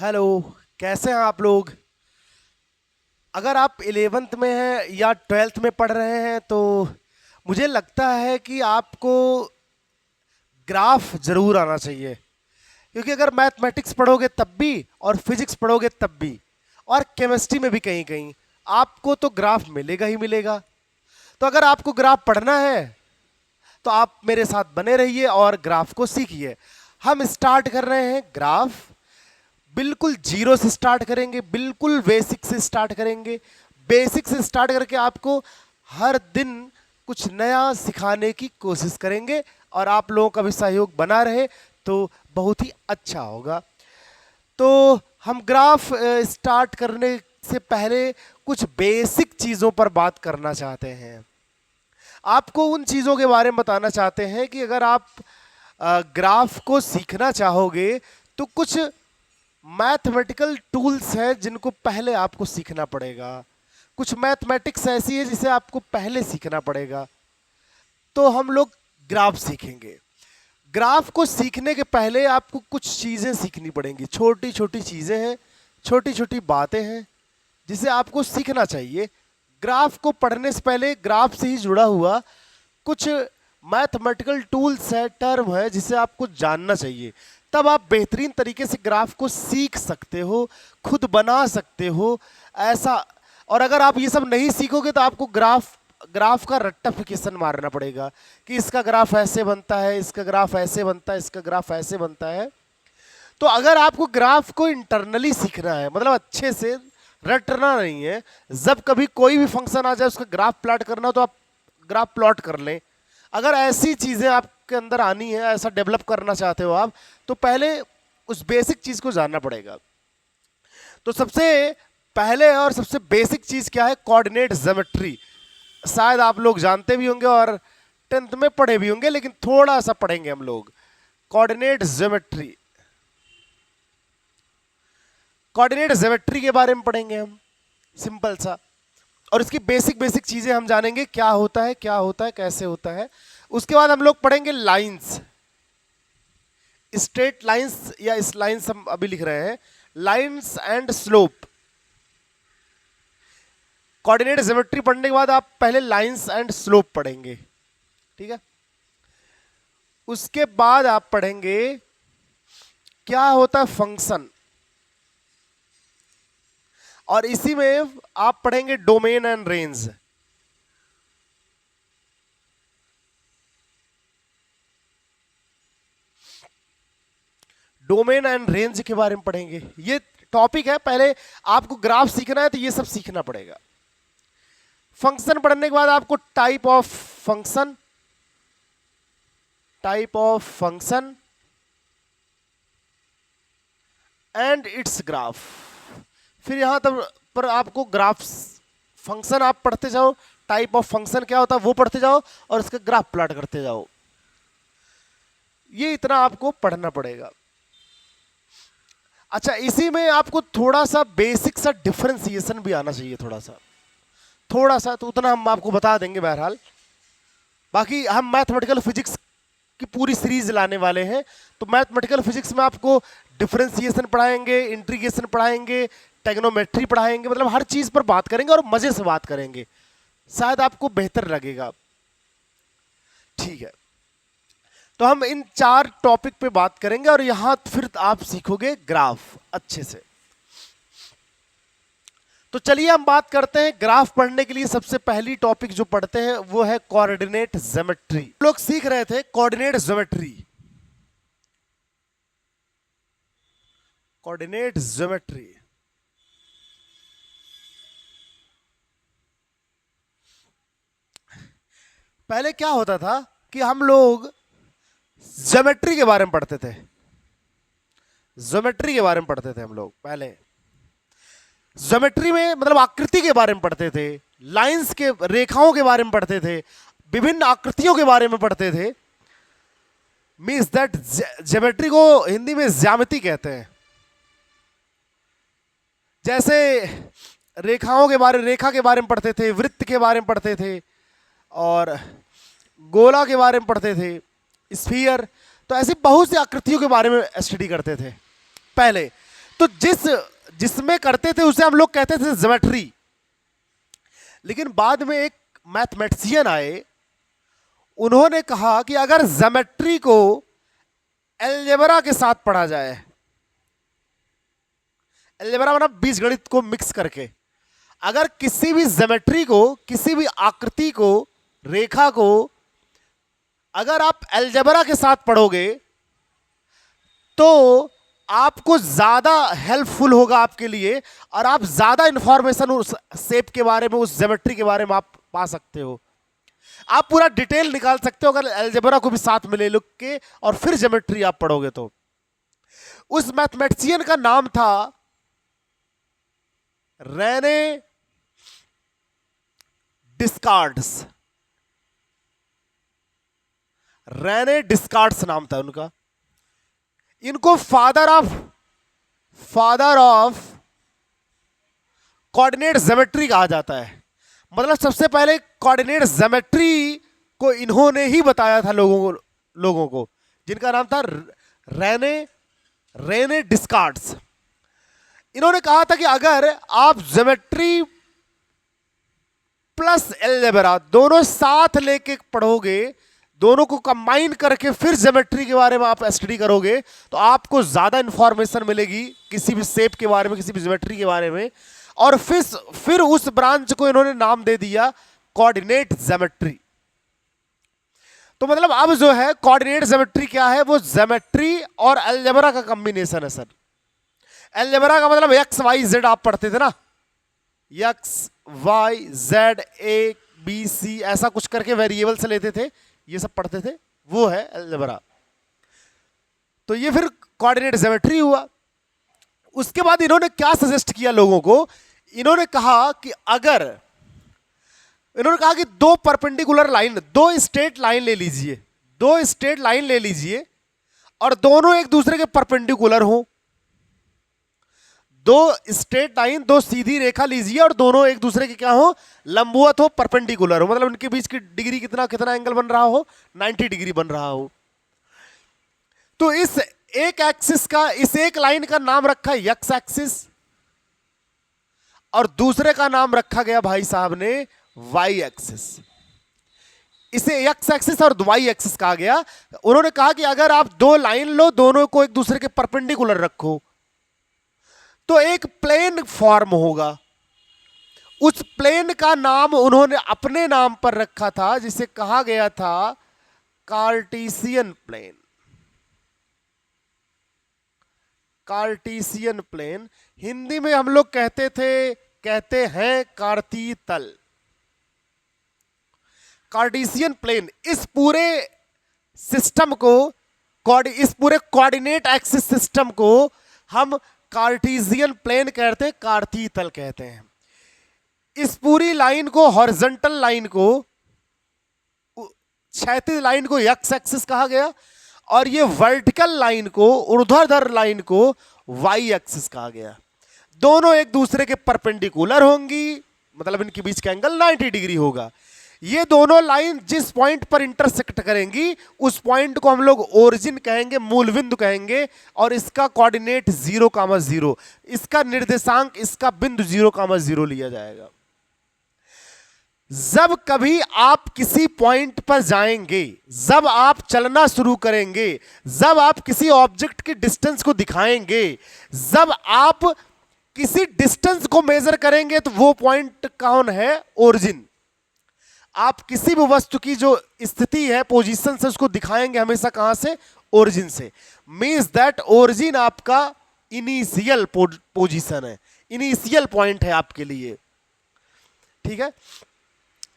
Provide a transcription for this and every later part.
Hello. कैसे हैं आप लोग? अगर आप 11th में हैं या 12th में पढ़ रहे हैं तो मुझे लगता है कि आपको ग्राफ जरूर आना चाहिए, क्योंकि अगर मैथमेटिक्स पढ़ोगे तब भी और फिजिक्स पढ़ोगे तब भी और केमिस्ट्री में भी कहीं कहीं आपको तो ग्राफ मिलेगा ही मिलेगा। तो अगर आपको ग्राफ पढ़ना है तो आप मेरे साथ बने रहिए और ग्राफ को सीखिए। हम स्टार्ट कर रहे हैं ग्राफ। बिल्कुल जीरो से स्टार्ट करेंगे, बिल्कुल बेसिक से स्टार्ट करेंगे। बेसिक से स्टार्ट करके आपको हर दिन कुछ नया सिखाने की कोशिश करेंगे और आप लोगों का भी सहयोग बना रहे तो बहुत ही अच्छा होगा। तो हम ग्राफ स्टार्ट करने से पहले कुछ बेसिक चीज़ों पर बात करना चाहते हैं। आपको उन चीज़ों के बारे में बताना चाहते हैं कि अगर आप ग्राफ को सीखना चाहोगे तो कुछ मैथमेटिकल टूल्स हैं जिनको पहले आपको सीखना पड़ेगा। कुछ मैथमेटिक्स ऐसी है जिसे आपको पहले सीखना पड़ेगा। तो हम लोग ग्राफ सीखेंगे। ग्राफ को सीखने के पहले आपको कुछ चीज़ें सीखनी पड़ेंगी। छोटी छोटी चीज़ें हैं, छोटी छोटी बातें हैं जिसे आपको सीखना चाहिए। ग्राफ को पढ़ने से पहले ग्राफ से ही जुड़ा हुआ कुछ मैथमेटिकल टूल्स है, टर्म है जिसे आपको जानना चाहिए। तब आप बेहतरीन तरीके से ग्राफ को सीख सकते हो, खुद बना सकते हो ऐसा। और अगर आप ये सब नहीं सीखोगे तो आपको ग्राफ ग्राफ का रट्टाफिकेशन मारना पड़ेगा कि इसका ग्राफ ऐसे बनता है, इसका ग्राफ ऐसे बनता है, इसका ग्राफ ऐसे बनता है। तो अगर आपको ग्राफ को इंटरनली सीखना है, मतलब अच्छे से रटना नहीं है, जब कभी कोई भी फंक्शन आ जाए उसका ग्राफ प्लॉट करना हो तो आप ग्राफ प्लॉट कर लें। अगर ऐसी चीज़ें आपके अंदर आनी है, ऐसा डेवलप करना चाहते हो आप, तो पहले उस बेसिक चीज़ को जानना पड़ेगा। तो सबसे पहले और सबसे बेसिक चीज़ क्या है? Coordinate geometry. शायद आप लोग जानते भी होंगे और 10th में पढ़े भी होंगे, लेकिन थोड़ा सा पढ़ेंगे हम लोग। कोऑर्डिनेट ज्योमेट्री, कोऑर्डिनेट ज्योमेट्री के बारे में पढ़ेंगे हम, सिंपल सा। और इसकी बेसिक बेसिक चीजें हम जानेंगे, क्या होता है, क्या होता है, कैसे होता है। उसके बाद हम लोग पढ़ेंगे लाइंस, स्ट्रेट लाइंस या इस लाइंस हम अभी लिख रहे हैं, lines and slope. Coordinate geometry पढ़ने के बाद आप पहले लाइंस एंड स्लोप पढ़ेंगे, ठीक है। उसके बाद आप पढ़ेंगे क्या होता है फंक्शन, और इसी में आप पढ़ेंगे domain and range. Domain and range के बारे में पढ़ेंगे। ये टॉपिक है, पहले आपको ग्राफ सीखना है तो ये सब सीखना पड़ेगा। फंक्शन पढ़ने के बाद आपको type of function, type of function and it's graph. फिर यहां तक पर आपको ग्राफ, फंक्शन आप पढ़ते जाओ, टाइप ऑफ फंक्शन क्या होता है वो पढ़ते जाओ और इसका ग्राफ प्लॉट करते जाओ। ये इतना आपको पढ़ना पड़ेगा। अच्छा, इसी में आपको थोड़ा सा बेसिक सा डिफरेंशिएशन भी आना चाहिए, थोड़ा सा, थोड़ा सा। तो उतना हम आपको बता देंगे बहरहाल। बाकी हम मैथमेटिकल फिजिक्स की पूरी सीरीज लाने वाले हैं, तो मैथमेटिकल फिजिक्स में आपको डिफरेंशिएशन पढ़ाएंगे, इंटीग्रेशन पढ़ाएंगे, टेग्नोमेट्री पढ़ाएंगे, मतलब हर चीज पर बात करेंगे और मजे से बात करेंगे, शायद आपको बेहतर लगेगा, ठीक है। तो हम इन 4 टॉपिक पे बात करेंगे और यहां फिर आप सीखोगे ग्राफ अच्छे से। तो चलिए हम बात करते हैं। ग्राफ पढ़ने के लिए सबसे पहली टॉपिक जो पढ़ते हैं वो है कोऑर्डिनेट ज्योमेट्री। लोग सीख रहे थे कोऑर्डिनेट ज्योमेट्री, कोऑर्डिनेट ज्योमेट्री। पहले क्या होता था कि हम लोग ज्योमेट्री के बारे में पढ़ते थे, ज्योमेट्री के बारे में पढ़ते थे हम लोग पहले। ज्योमेट्री में मतलब आकृति के बारे में पढ़ते थे, लाइंस के, रेखाओं के बारे में पढ़ते थे, विभिन्न आकृतियों के बारे में पढ़ते थे। मीन्स दैट ज्योमेट्री को हिंदी में ज्यामिति कहते हैं। जैसे रेखाओं के बारे, रेखा के बारे में पढ़ते थे, वृत्त के बारे में पढ़ते थे, और गोला के बारे में पढ़ते थे, स्फीयर। तो ऐसी बहुत सी आकृतियों के बारे में स्टडी करते थे पहले। तो जिसमें करते थे उसे हम लोग कहते थे ज्योमेट्री। लेकिन बाद में एक मैथमेटिशियन आए, उन्होंने कहा कि अगर ज्योमेट्री को अलजेब्रा के साथ पढ़ा जाए, अलजेब्रा मतलब बीजगणित को मिक्स करके, अगर किसी भी ज्योमेट्री को, किसी भी आकृति को, रेखा को अगर आप अलजेब्रा के साथ पढ़ोगे तो आपको ज्यादा हेल्पफुल होगा आपके लिए, और आप ज्यादा इंफॉर्मेशन उस शेप के बारे में, उस ज्योमेट्री के बारे में आप पा सकते हो। आप पूरा डिटेल निकाल सकते हो अगर अलजेब्रा को भी साथ में ले लो के और फिर ज्योमेट्री आप पढ़ोगे तो। उस मैथमेटिशियन का नाम था रेने डिस्कार्ड्स। रेने डिस्कार्ड्स नाम था उनका। इनको फादर ऑफ कोऑर्डिनेट ज्योमेट्री कहा जाता है। मतलब सबसे पहले कोऑर्डिनेट ज्योमेट्री को इन्होंने ही बताया था लोगों को, जिनका नाम था रेने डिस्कार्ड्स। इन्होंने कहा था कि अगर आप ज्योमेट्री प्लस अलजेब्रा दोनों साथ लेके पढ़ोगे, दोनों को कंबाइन करके फिर ज्योमेट्री के बारे में आप स्टडी करोगे, तो आपको ज्यादा इंफॉर्मेशन मिलेगी किसी भी शेप के बारे में, किसी भी ज्योमेट्री के बारे में। और फिर उस ब्रांच को इन्होंने नाम दे दिया कोऑर्डिनेट ज्योमेट्री। तो मतलब अब जो है कोऑर्डिनेट ज्योमेट्री क्या है, वो ज्योमेट्री और अलजेब्रा का कॉम्बिनेशन है सर। अलजेब्रा का मतलब एक्स वाई जेड आप पढ़ते थे ना, X Y Z A B C ऐसा कुछ करके वेरिएबल से लेते थे, ये सब पढ़ते थे, वो है अलजेब्रा। तो ये फिर कोऑर्डिनेट ज्योमेट्री हुआ। उसके बाद इन्होंने क्या सजेस्ट किया लोगों को, इन्होंने कहा कि दो परपेंडिकुलर लाइन, दो स्ट्रेट लाइन ले लीजिए, दो स्ट्रेट लाइन ले लीजिए और दोनों एक दूसरे के परपेंडिकुलर हो। दो स्ट्रेट लाइन, दो सीधी रेखा लीजिए और दोनों एक दूसरे के क्या हो, लंबवत हो, परपेंडिकुलर हो, मतलब उनके बीच की डिग्री कितना एंगल बन रहा हो, 90 डिग्री बन रहा हो। तो इस एक एक्सिस का, इस एक लाइन का नाम रखा एक्स एक्सिस और दूसरे का नाम रखा गया भाई साहब ने वाई एक्सिस। इसे एक्स एक्सिस और वाई एक्सिस कहा गया। उन्होंने कहा कि अगर आप दो लाइन लो, दोनों को एक दूसरे के परपेंडिकुलर रखो, तो एक प्लेन फॉर्म होगा। उस प्लेन का नाम उन्होंने अपने नाम पर रखा था, जिसे कहा गया था Cartesian plane. Cartesian plane Hindi में हम लोग कहते हैं कार्तीय तल। कार्टेशियन प्लेन, इस पूरे सिस्टम को, इस पूरे कोऑर्डिनेट एक्सिस सिस्टम को हम कार्टेशियन प्लेन कहते हैं, कार्तीय तल कहते हैं। इस पूरी लाइन को, हॉरिजॉन्टल लाइन को, क्षैतिज लाइन को एक्स एक्सिस कहा गया और ये वर्टिकल लाइन को, ऊर्ध्वाधर लाइन को वाई एक्सिस कहा गया। दोनों एक दूसरे के परपेंडिकुलर होंगी, मतलब इनके बीच का एंगल 90 डिग्री होगा। ये दोनों लाइन जिस पॉइंट पर इंटरसेक्ट करेंगी उस पॉइंट को हम लोग ओरिजिन कहेंगे, मूल बिंदु कहेंगे, और इसका कोऑर्डिनेट 0,0, इसका निर्देशांक, इसका बिंदु 0,0 लिया जाएगा। जब कभी आप किसी पॉइंट पर जाएंगे, जब आप चलना शुरू करेंगे, जब आप किसी ऑब्जेक्ट की डिस्टेंस को दिखाएंगे, जब आप किसी डिस्टेंस को मेजर करेंगे, तो वो पॉइंट कौन है, ओरिजिन। आप किसी भी वस्तु की जो स्थिति है, पोजीशन से उसको दिखाएंगे हमेशा कहां से, ओरिजिन से। मींस दैट ओरिजिन आपका इनिशियल पोजीशन है, इनिशियल पॉइंट है आपके लिए। ठीक है,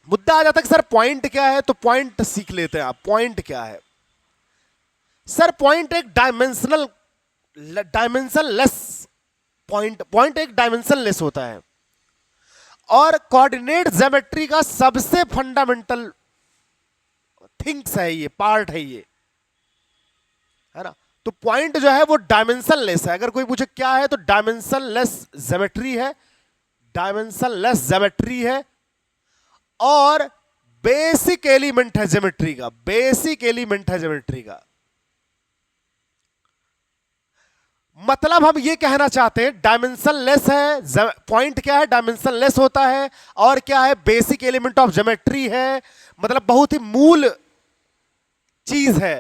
मुद्दा आ जाता है कि सर पॉइंट क्या है, तो पॉइंट सीख लेते हैं आप। पॉइंट क्या है सर? पॉइंट एक डायमेंशनलेस पॉइंट एक डायमेंशनलेस होता है और कोऑर्डिनेट ज्योमेट्री का सबसे फंडामेंटल थिंग्स है, ये पार्ट है, ये है ना। तो पॉइंट जो है वो डायमेंशनलेस है। अगर कोई पूछे क्या है, तो डायमेंशनलेस ज्योमेट्री है, डायमेंशनलेस ज्योमेट्री है और बेसिक एलिमेंट है ज्योमेट्री का, बेसिक एलिमेंट है ज्योमेट्री का। मतलब हम ये कहना चाहते हैं डायमेंशन लेस है, पॉइंट क्या है, डायमेंशन लेस होता है, और क्या है, बेसिक एलिमेंट ऑफ ज्योमेट्री है, मतलब बहुत ही मूल चीज है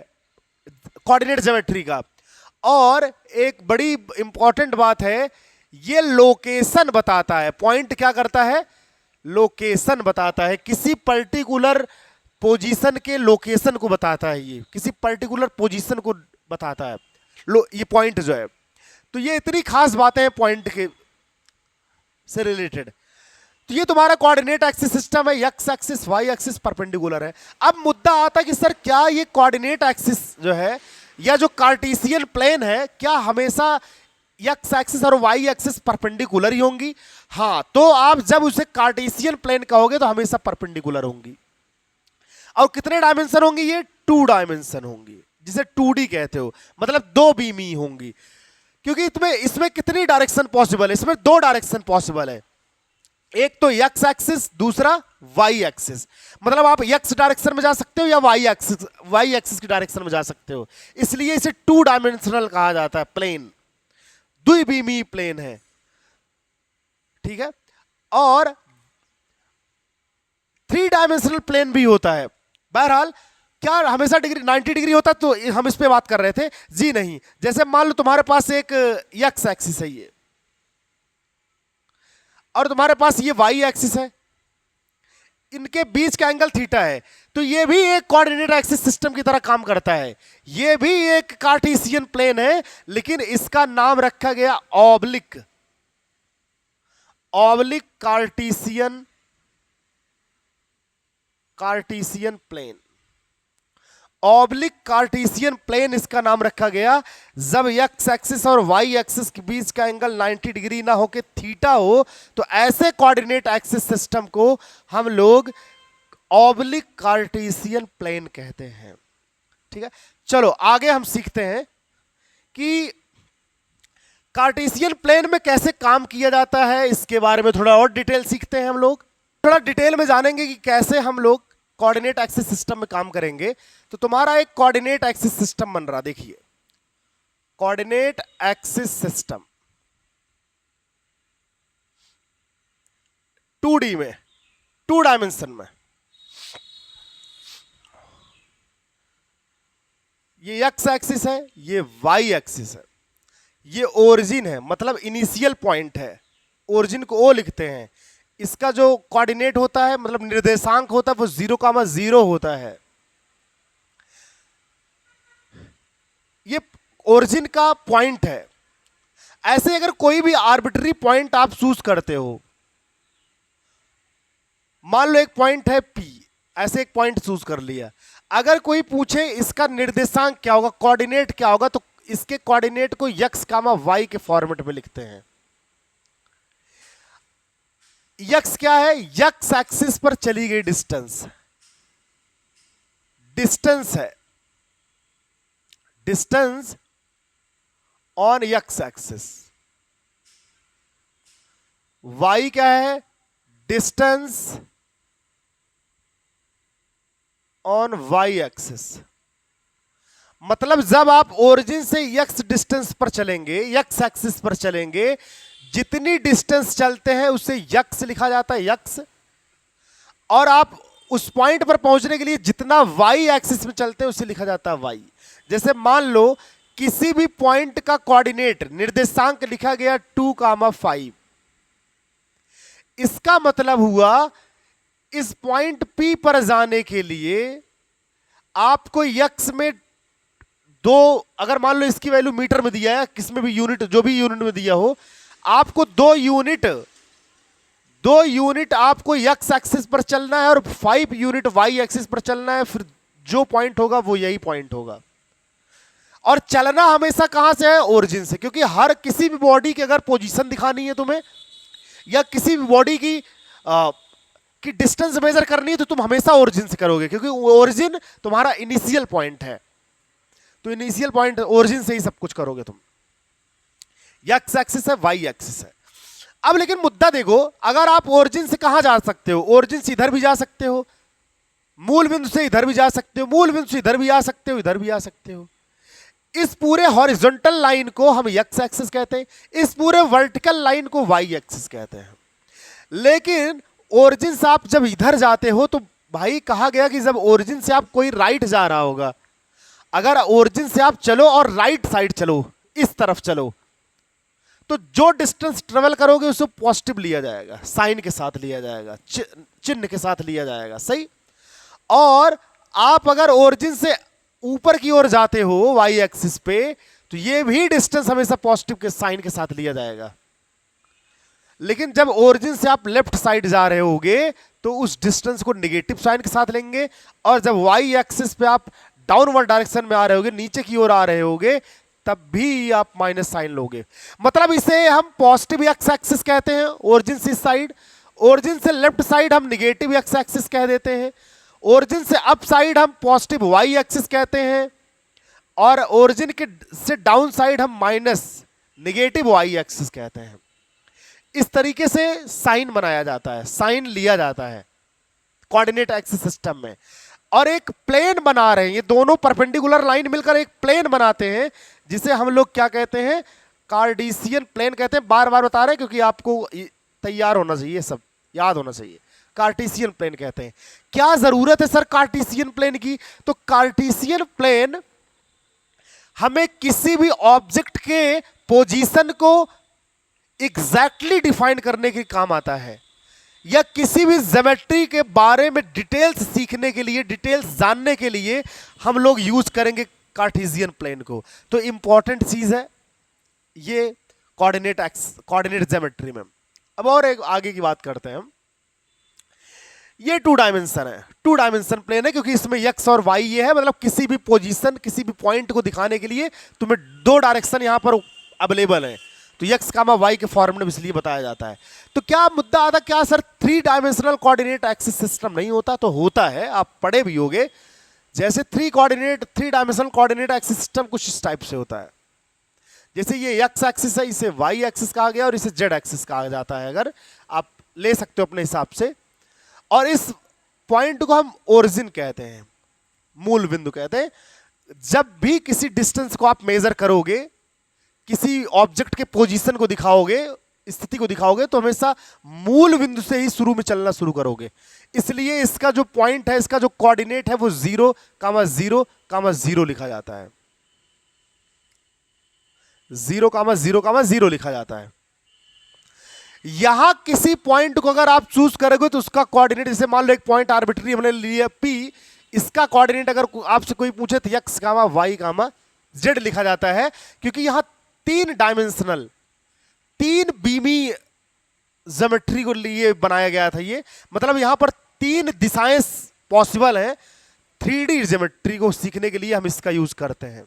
कोऑर्डिनेट ज्योमेट्री का। और एक बड़ी इंपॉर्टेंट बात है, ये लोकेशन बताता है। पॉइंट क्या करता है, लोकेशन बताता है, किसी पर्टिकुलर पोजीशन के लोकेशन को बताता है, ये किसी पर्टिकुलर पोजीशन को बताता है ये पॉइंट जो है। तो ये इतनी खास बातें हैं पॉइंट के से रिलेटेड। तो ये तुम्हारा कोऑर्डिनेट एक्सिस सिस्टम है, X axis, Y axis, perpendicular है। अब मुद्दा आता है कि सर क्या ये कोऑर्डिनेट एक्सिस जो है या जो कार्टेशियन प्लेन है, क्या हमेशा एक्स एक्सिस और वाई एक्सिस परपेंडिकुलर ही होंगी? हाँ, तो आप जब उसे कार्टेशियन प्लेन कहोगे तो हमेशा परपेंडिकुलर होंगी। और कितने डायमेंशन होंगी? ये 2 डायमेंशन होंगी, जिसे 2D कहते हो, मतलब 2 बीमी होंगी। क्योंकि इसमें कितनी डायरेक्शन पॉसिबल है? इसमें 2 डायरेक्शन पॉसिबल है, एक तो एक्स एक्सिस, दूसरा वाई एक्सिस। मतलब आप एक्स डायरेक्शन में जा सकते हो या वाई एक्सिस की डायरेक्शन में जा सकते हो। इसलिए इसे 2 डायमेंशनल कहा जाता है, प्लेन, द्विबीमी प्लेन है, ठीक है। और 3 डायमेंशनल प्लेन भी होता है। बहरहाल क्या हमेशा 90 डिग्री होता? तो हम इस पे बात कर रहे थे जी, नहीं। जैसे मान लो तुम्हारे पास एक एक्स एक्सिस है ये, और तुम्हारे पास ये वाई एक्सिस है, इनके बीच का एंगल थीटा है, तो ये भी एक कोऑर्डिनेट एक्सिस सिस्टम की तरह काम करता है। ये भी एक कार्टेशियन प्लेन है, लेकिन इसका नाम रखा गया oblique Cartesian plane. Oblique Cartesian plane इसका नाम रखा गया जब एक्स एक्सिस और वाई एक्सिस के बीच का एंगल 90 डिग्री ना हो के थीटा हो, तो ऐसे कोऑर्डिनेट एक्सिस सिस्टम को हम लोग ऑब्लिक कार्टेशियन प्लेन कहते हैं, ठीक है। चलो आगे हम सीखते हैं कि कार्टेशियन प्लेन में कैसे काम किया जाता है, इसके बारे में थोड़ा और डिटेल सीखते हैं। हम लोग थोड़ा डिटेल में जानेंगे कि कैसे हम लोग कोऑर्डिनेट एक्सिस सिस्टम में काम करेंगे। तो तुम्हारा एक कोऑर्डिनेट एक्सिस सिस्टम बन रहा, देखिए, कोऑर्डिनेट एक्सिस सिस्टम 2D में, 2 डायमेंशन में। ये एक्स एक्सिस है, ये वाई एक्सिस है, ये ओरिजिन है, मतलब इनिशियल पॉइंट है, ओरिजिन को ओ लिखते हैं। इसका जो कोऑर्डिनेट होता है, मतलब निर्देशांक होता है, वो 0,0 होता है। ये ओरिजिन का पॉइंट है। ऐसे अगर कोई भी आर्बिट्री पॉइंट आप चूज करते हो, मान लो एक पॉइंट है P, ऐसे एक पॉइंट चूज कर लिया, अगर कोई पूछे इसका निर्देशांक क्या होगा, कोऑर्डिनेट क्या होगा, तो इसके कोऑर्डिनेट को x, y के फॉर्मेट में लिखते हैं। x क्या है? x एक्सिस पर चली गई डिस्टेंस है, distance on x axis. y क्या है? Distance on y axis. मतलब जब आप ओरिजिन से x डिस्टेंस पर चलेंगे, x एक्सिस पर चलेंगे, जितनी डिस्टेंस चलते हैं उसे x लिखा जाता है, x। और आप उस पॉइंट पर पहुंचने के लिए जितना y एक्सिस में चलते हैं उसे लिखा जाता है y। जैसे मान लो किसी भी पॉइंट का कोऑर्डिनेट निर्देशांक लिखा गया 2,5, इसका मतलब हुआ इस पॉइंट P पर जाने के लिए आपको x में 2, अगर मान लो इसकी वैल्यू मीटर में दिया है, किसमें भी यूनिट, जो भी यूनिट में दिया हो, आपको 2 यूनिट आपको x एक्सिस पर चलना है और 5 यूनिट y एक्सिस पर चलना है। फिर जो पॉइंट होगा वो यही पॉइंट होगा। और चलना हमेशा कहां से है? ओरिजिन से। क्योंकि हर किसी भी बॉडी की अगर पोजीशन दिखानी है तुम्हें, या किसी भी बॉडी की डिस्टेंस मेजर करनी है, तो तुम हमेशा ओरिजिन से करोगे, क्योंकि ओरिजिन तुम्हारा इनिशियल पॉइंट है। तो इनिशियल पॉइंट ओरिजिन से ही सब कुछ करोगे तुम। एक्स एक्सिस है, वाई एक्सिस है। अब लेकिन मुद्दा देखो, अगर आप ओरिजिन से कहां जा सकते हो? ओरिजिन से इधर भी जा सकते हो, मूल बिंदु से इधर भी जा सकते हो, मूल बिंदु से इधर भी आ सकते हो, इधर भी आ सकते हो। इस पूरे हॉरिजॉन्टल लाइन को हम एक्स एक्सिस कहते हैं, इस पूरे वर्टिकल लाइन को वाई एक्सिस कहते हैं। लेकिन ओरिजिन से आप जब इधर जाते हो तो भाई कहा गया कि जब ओरिजिन से आप कोई राइट जा रहा होगा, अगर ओरिजिन से आप चलो और राइट साइड चलो, इस तरफ चलो, तो जो डिस्टेंस ट्रेवल करोगे उसको पॉजिटिव लिया जाएगा, साइन के साथ लिया जाएगा, चिन्ह के साथ लिया जाएगा, सही। और आप अगर ओरिजिन से ऊपर की ओर जाते हो वाई एक्सिस पे, तो ये भी डिस्टेंस हमेशा पॉजिटिव के साइन के साथ लिया जाएगा। लेकिन जब ओरिजिन से आप लेफ्ट साइड जा रहे होगे तो उस डिस्टेंस को नेगेटिव साइन के साथ लेंगे, और जब वाई एक्सिस पे आप डाउनवर्ड डायरेक्शन में आ रहे होगे, नीचे की ओर आ रहे होगे, तब भी आप माइनस साइन लोगे। मतलब इसे हम पॉजिटिव एक्स एक्सिस कहते हैं ओरिजिन से इस साइड, ओरिजिन से लेफ्ट साइड हम नेगेटिव एक्स एक्सिस कह देते हैं, ओरिजिन से अप साइड हम पॉजिटिव वाई एक्सिस कहते हैं, और ओरिजिन के से डाउन साइड हम माइनस नेगेटिव वाई एक्सिस कहते हैं। इस तरीके से साइन बनाया जाता है, साइन लिया जाता है कोऑर्डिनेट एक्सिस सिस्टम में। और एक प्लेन बना रहे हैं, ये दोनों परपेंडिकुलर लाइन मिलकर एक प्लेन बनाते हैं, जिसे हम लोग क्या कहते हैं, कार्टेशियन प्लेन कहते हैं। बार बार बता रहे हैं क्योंकि आपको तैयार होना चाहिए, सब याद होना चाहिए। कार्टेशियन प्लेन कहते हैं। क्या जरूरत है सर कार्टेशियन प्लेन की? तो कार्टेशियन प्लेन हमें किसी भी ऑब्जेक्ट के पोजीशन को एग्जैक्टली डिफाइन करने के काम आता है, या किसी भी ज्योमेट्री के बारे में डिटेल्स सीखने के लिए, डिटेल्स जानने के लिए हम लोग यूज करेंगे कार्टेशियन प्लेन को। तो इंपॉर्टेंट चीज है ये कोऑर्डिनेट ज्योमेट्री में। अब और एक आगे की बात करते हैं हम। ये 2 डायमेंशन है, 2 डायमेंशन प्लेन है, क्योंकि इसमें एक्स और वाई ये है, मतलब किसी भी पोजीशन, किसी भी पॉइंट को दिखाने के लिए तुम्हें 2 डायरेक्शन यहां पर अवेलेबल है। तो एक्स कामा वाई के फॉर्म में इसलिए बताया जाता है। तो क्या मुद्दा आता, क्या sir 3 dimensional coordinate axis system नहीं होता? तो होता है, आप पढ़े भी होगे। जैसे 3 डायमेंशनल कोऑर्डिनेट एक्सिस सिस्टम कुछ इस टाइप से होता है। जैसे ये एक्स एक्सिस है, इसे वाई एक्सिस कहा गया और इसे जेड एक्सिस कहा जाता है, अगर आप ले सकते हो अपने हिसाब से। और इस पॉइंट को हम ओरिजिन कहते हैं, मूल बिंदु कहते हैं। जब भी किसी डिस्टेंस को आप मेजर करोगे, किसी ऑब्जेक्ट के पोजीशन को दिखाओगे, स्थिति को दिखाओगे, तो हमेशा मूल बिंदु से ही शुरू में चलना शुरू करोगे। इसलिए इसका जो पॉइंट है, इसका जो कोऑर्डिनेट है, वो 0,0,0 लिखा जाता है। 0,0,0 लिखा जाता है। यहां किसी पॉइंट को अगर आप चूज करोगे तो उसका कोऑर्डिनेट, जैसे मान लो एक पॉइंट आर्बिट्री हमने लिया P, इसका कोऑर्डिनेट अगर आपसे कोई पूछे तो x, y, z लिखा जाता है, क्योंकि यहां 3 डायमेंशनल, 3 बीमी ज्योमेट्री को लिए बनाया गया था ये। मतलब यहां पर 3 दिशाएं पॉसिबल हैं। 3D ज्योमेट्री को सीखने के लिए हम इसका यूज करते हैं।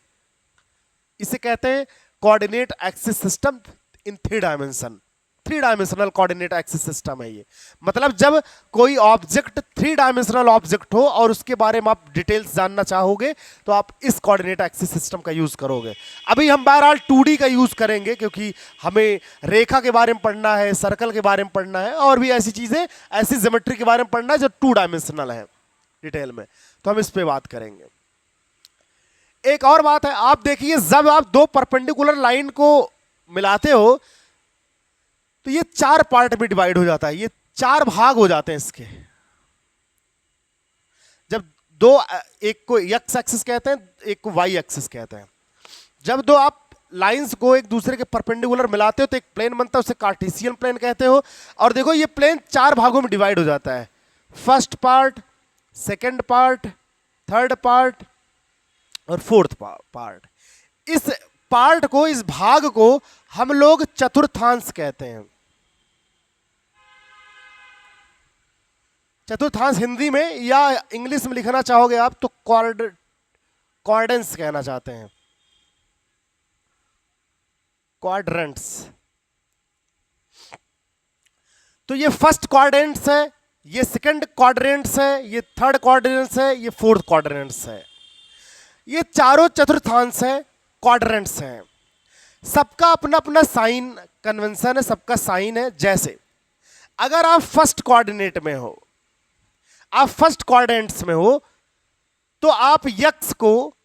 इसे कहते हैं coordinate axis system in 3 dimension. 3 dimensional coordinate axis system है ये। मतलब जब कोई ऑब्जेक्ट 3 डायमेंशनल ऑब्जेक्ट हो और उसके बारे में आप डिटेल्स जानना चाहोगे तो आप इस कोऑर्डिनेट एक्सिस सिस्टम का यूज करोगे। अभी हम बहरहाल 2D का यूज करेंगे, क्योंकि हमें रेखा के बारे में पढ़ना है, सर्कल के बारे में पढ़ना है, और भी ऐसी चीजें, ऐसी ज्योमेट्री के बारे में पढ़ना है जो 2 डायमेंशनल है डिटेल में, तो हम इस पे बात करेंगे। एक और बात है, आप देखिए, जब आप 2 परपेंडिकुलर लाइन को मिलाते हो तो ये 4 पार्ट में डिवाइड हो जाता है, ये 4 भाग हो जाते हैं इसके। जब एक को एक्स एक्सिस कहते हैं, एक को वाई एक्सिस कहते हैं। जब 2 आप लाइंस को एक दूसरे के परपेंडिकुलर मिलाते हो तो एक प्लेन बनता है, उसे कार्टेशियन प्लेन कहते हो। और देखो ये प्लेन 4 भागों में डिवाइड हो जाता है, first part, second part, third part और फोर्थ पार्ट। इस पार्ट को, इस भाग को हम लोग चतुर्थांश कहते हैं। चतुर्थांश हिंदी में या इंग्लिश में लिखना चाहोगे आप तो क्वाड्रेंट्स कहना चाहते हैं, क्वाड्रेंट्स। तो ये फर्स्ट क्वाड्रेंट्स है, ये सेकंड क्वाड्रेंट्स है, ये थर्ड क्वाड्रेंट्स है, ये फोर्थ क्वाड्रेंट्स है। ये चारों चतुर्थांश है, क्वाड्रेंट्स हैं। सबका अपना अपना साइन कन्वेंशन है, सबका साइन है। जैसे अगर आप फर्स्ट कोऑर्डिनेट में हो, आप फर्स्ट क्वाड्रेंट्स में हो, तो आप यक्स को,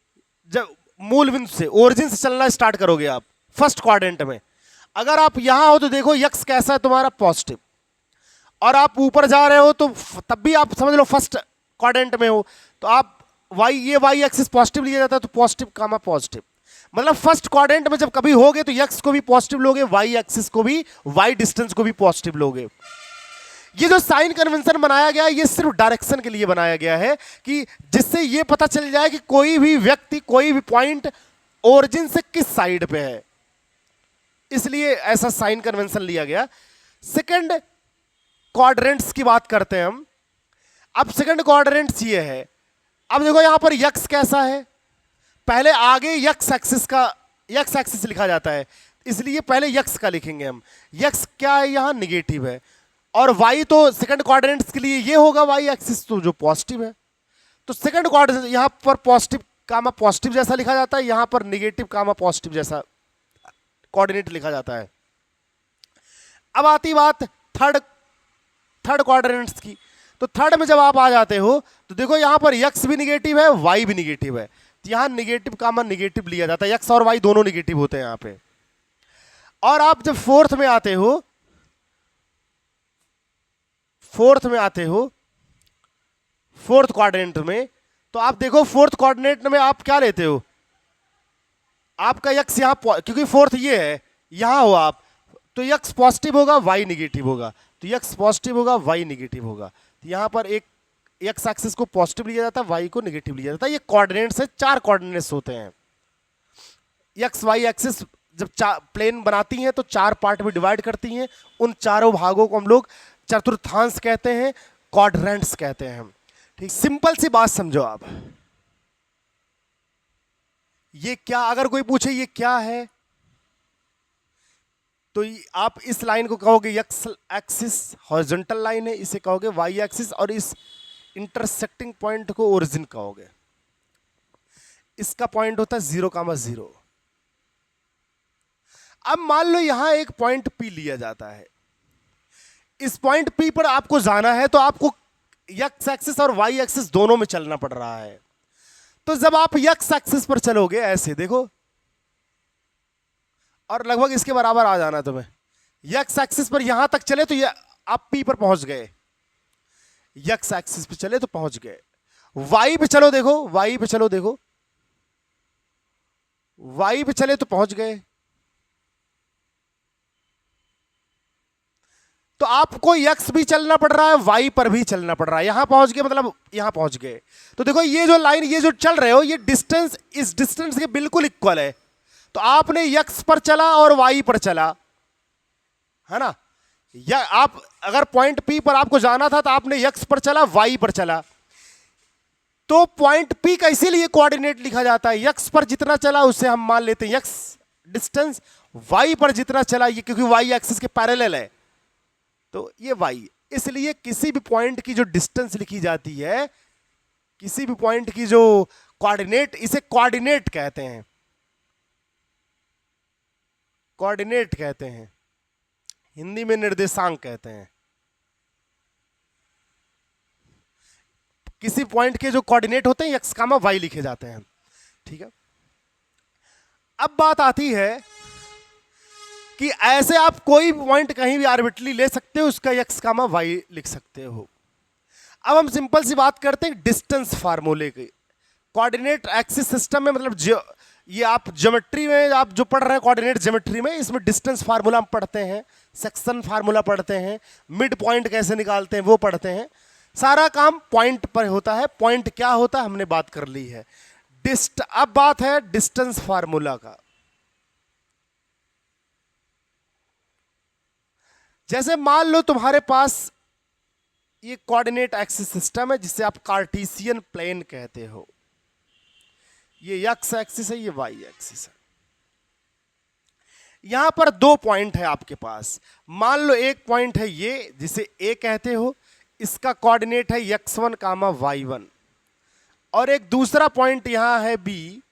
जब मूल बिंदु से, ओरिजिन से चलना स्टार्ट करोगे आप फर्स्ट क्वाड्रेंट में। अगर आप यहां हो तो देखो यक्स कैसा है तुम्हारा, पॉजिटिव, और आप ऊपर जा रहे हो तो तब भी आप समझ लो फर्स्ट क्वाड्रेंट में हो, तो आप वाई, ये वाई एक्सिस पॉजिटिव लिया जाता है, तो पॉजिटिव कामा पॉजिटिव, मतलब फर्स्ट क्वाड्रेंट में जब कभी होगे तो यक्स को भी पॉजिटिव लोगे, वाई एक्सिस को भी, वाई डिस्टेंस को भी पॉजिटिव लोगे। ये जो साइन कन्वेंशन बनाया गया है ये सिर्फ डायरेक्शन के लिए बनाया गया है, कि जिससे ये पता चल जाए कि कोई भी व्यक्ति, कोई भी पॉइंट ओरिजिन से किस साइड पे है, इसलिए ऐसा साइन कन्वेंशन लिया गया। सेकंड क्वाड्रेंट्स की बात करते हैं हम। अब सेकंड क्वाड्रेंट्स ये है, अब देखो यहां पर यक्स कैसा है, पहले आगे यक्स एक्सिस का, यक्स एक्सिस लिखा जाता है, इसलिए पहले यक्स का लिखेंगे हम। यक्स क्या है, यहां निगेटिव है, और वाई तो सेकंड क्वाड्रेंट्स के लिए ये होगा वाई एक्सिस, तो जो पॉजिटिव है, तो सेकंड क्वाड्रेंट यहां पर पॉजिटिव कामा पॉजिटिव जैसा लिखा जाता है, यहां पर निगेटिव कामा पॉजिटिव जैसा कोऑर्डिनेट लिखा जाता है। अब आती बात थर्ड क्वाड्रेंट्स की, तो थर्ड में जब आप आ जाते हो तो देखो यहां पर यक्स भी निगेटिव है, वाई भी निगेटिव है, तो यहां निगेटिव कामा निगेटिव लिया जाता है, यक्स और वाई दोनों निगेटिव होते हैं यहां पे। और आप जब फोर्थ में आते हो, फोर्थ क्वाड्रेंट में, तो आप देखो फोर्थ क्वाड्रेंट में आप क्या लेते हो, आपका यक्स यहां, क्योंकि फोर्थ ये है, यहां हो आप, तो यक्स पॉजिटिव होगा, वाई निगेटिव होगा, तो यक्स पॉजिटिव होगा, वाई निगेटिव होगा, तो यहां पर एक एक्स एक्सिस को पॉजिटिव लिया जाता है, वाई को निगेटिव लिया जाता है। ये कोऑर्डिनेट्स है, 4 कोऑर्डिनेट्स होते हैं। एक्स वाई एक्सिस जब प्लेन बनाती हैं तो 4 पार्ट में डिवाइड करती हैं, उन चारों भागों को हम लोग चतुर्थांश कहते हैं, क्वाड्रेंट्स कहते हैं। ठीक, सिंपल सी बात समझो आप, ये क्या, अगर कोई पूछे ये क्या है, तो आप इस लाइन को कहोगे एक्स एक्सिस हॉरिजॉन्टल लाइन है, इसे कहोगे वाई एक्सिस, और इस इंटरसेक्टिंग पॉइंट को ओरिजिन कहोगे। इसका पॉइंट होता है 0,0। अब मान लो यहां एक पॉइंट P लिया जाता है, इस पॉइंट P पर आपको जाना है, तो आपको एक्स एक्सिस और वाई एक्सिस दोनों में चलना पड़ रहा है। तो जब आप एक्स एक्सिस पर चलोगे ऐसे देखो, और लगभग इसके बराबर आ जाना तुम्हें, एक्स एक्सिस पर यहां तक चले तो ये आप P पर पहुंच गए, एक्स एक्सिस पे चले तो पहुंच गए। वाई पे चलो देखो, वाई पे चलो देखो, वाई पे चले तो पहुंच गए। तो आपको एक्स भी चलना पड़ रहा है, वाई पर भी चलना पड़ रहा है, यहां पहुंच गए मतलब यहां पहुंच गए। तो देखो ये जो लाइन, ये जो चल रहे हो, ये डिस्टेंस इस डिस्टेंस के बिल्कुल इक्वल है। तो आपने एक्स पर चला और वाई पर चला, है ना, या आप अगर पॉइंट P पर आपको जाना था तो आपने एक्स पर चला, वाई पर चला, तो पॉइंट P का इसीलिए कोऑर्डिनेट लिखा जाता है, एक्स पर जितना चला उससे हम मान लेते हैं एक्स डिस्टेंस, वाई पर जितना चला, ये क्योंकि वाई एक्सिस के पैरेलल है तो ये वाई, इसलिए किसी भी पॉइंट की जो डिस्टेंस लिखी जाती है, किसी भी पॉइंट की जो कोऑर्डिनेट, इसे कोऑर्डिनेट कहते हैं, कोऑर्डिनेट कहते हैं, हिंदी में निर्देशांक कहते हैं। किसी पॉइंट के जो कोऑर्डिनेट होते हैं एक्स कामा वाई लिखे जाते हैं। ठीक है, अब बात आती है कि ऐसे आप कोई पॉइंट कहीं भी आर्बिट्रली ले सकते हो, उसका एक्स कामा वाई लिख सकते हो। अब हम सिंपल सी बात करते हैं डिस्टेंस फार्मूले की। कोऑर्डिनेट एक्सिस सिस्टम में, मतलब ये आप ज्योमेट्री में आप जो पढ़ रहे हैं कोऑर्डिनेट ज्योमेट्री में, इसमें डिस्टेंस फार्मूला हम पढ़ते हैं, सेक्शन फार्मूला पढ़ते हैं, मिड पॉइंट कैसे निकालते हैं वो पढ़ते हैं, सारा काम पॉइंट पर होता है। पॉइंट क्या होता है हमने बात कर ली है। अब बात है डिस्टेंस फार्मूला का। जैसे मान लो तुम्हारे पास ये कोऑर्डिनेट एक्सिस सिस्टम है जिसे आप कार्टेशियन प्लेन कहते हो, ये एक्स एक्सिस है, ये वाई एक्सिस है। यहां पर 2 पॉइंट है आपके पास। मान लो एक पॉइंट है ये जिसे ए कहते हो, इसका कोऑर्डिनेट है x1 कामा y1, और एक दूसरा पॉइंट यहां है बी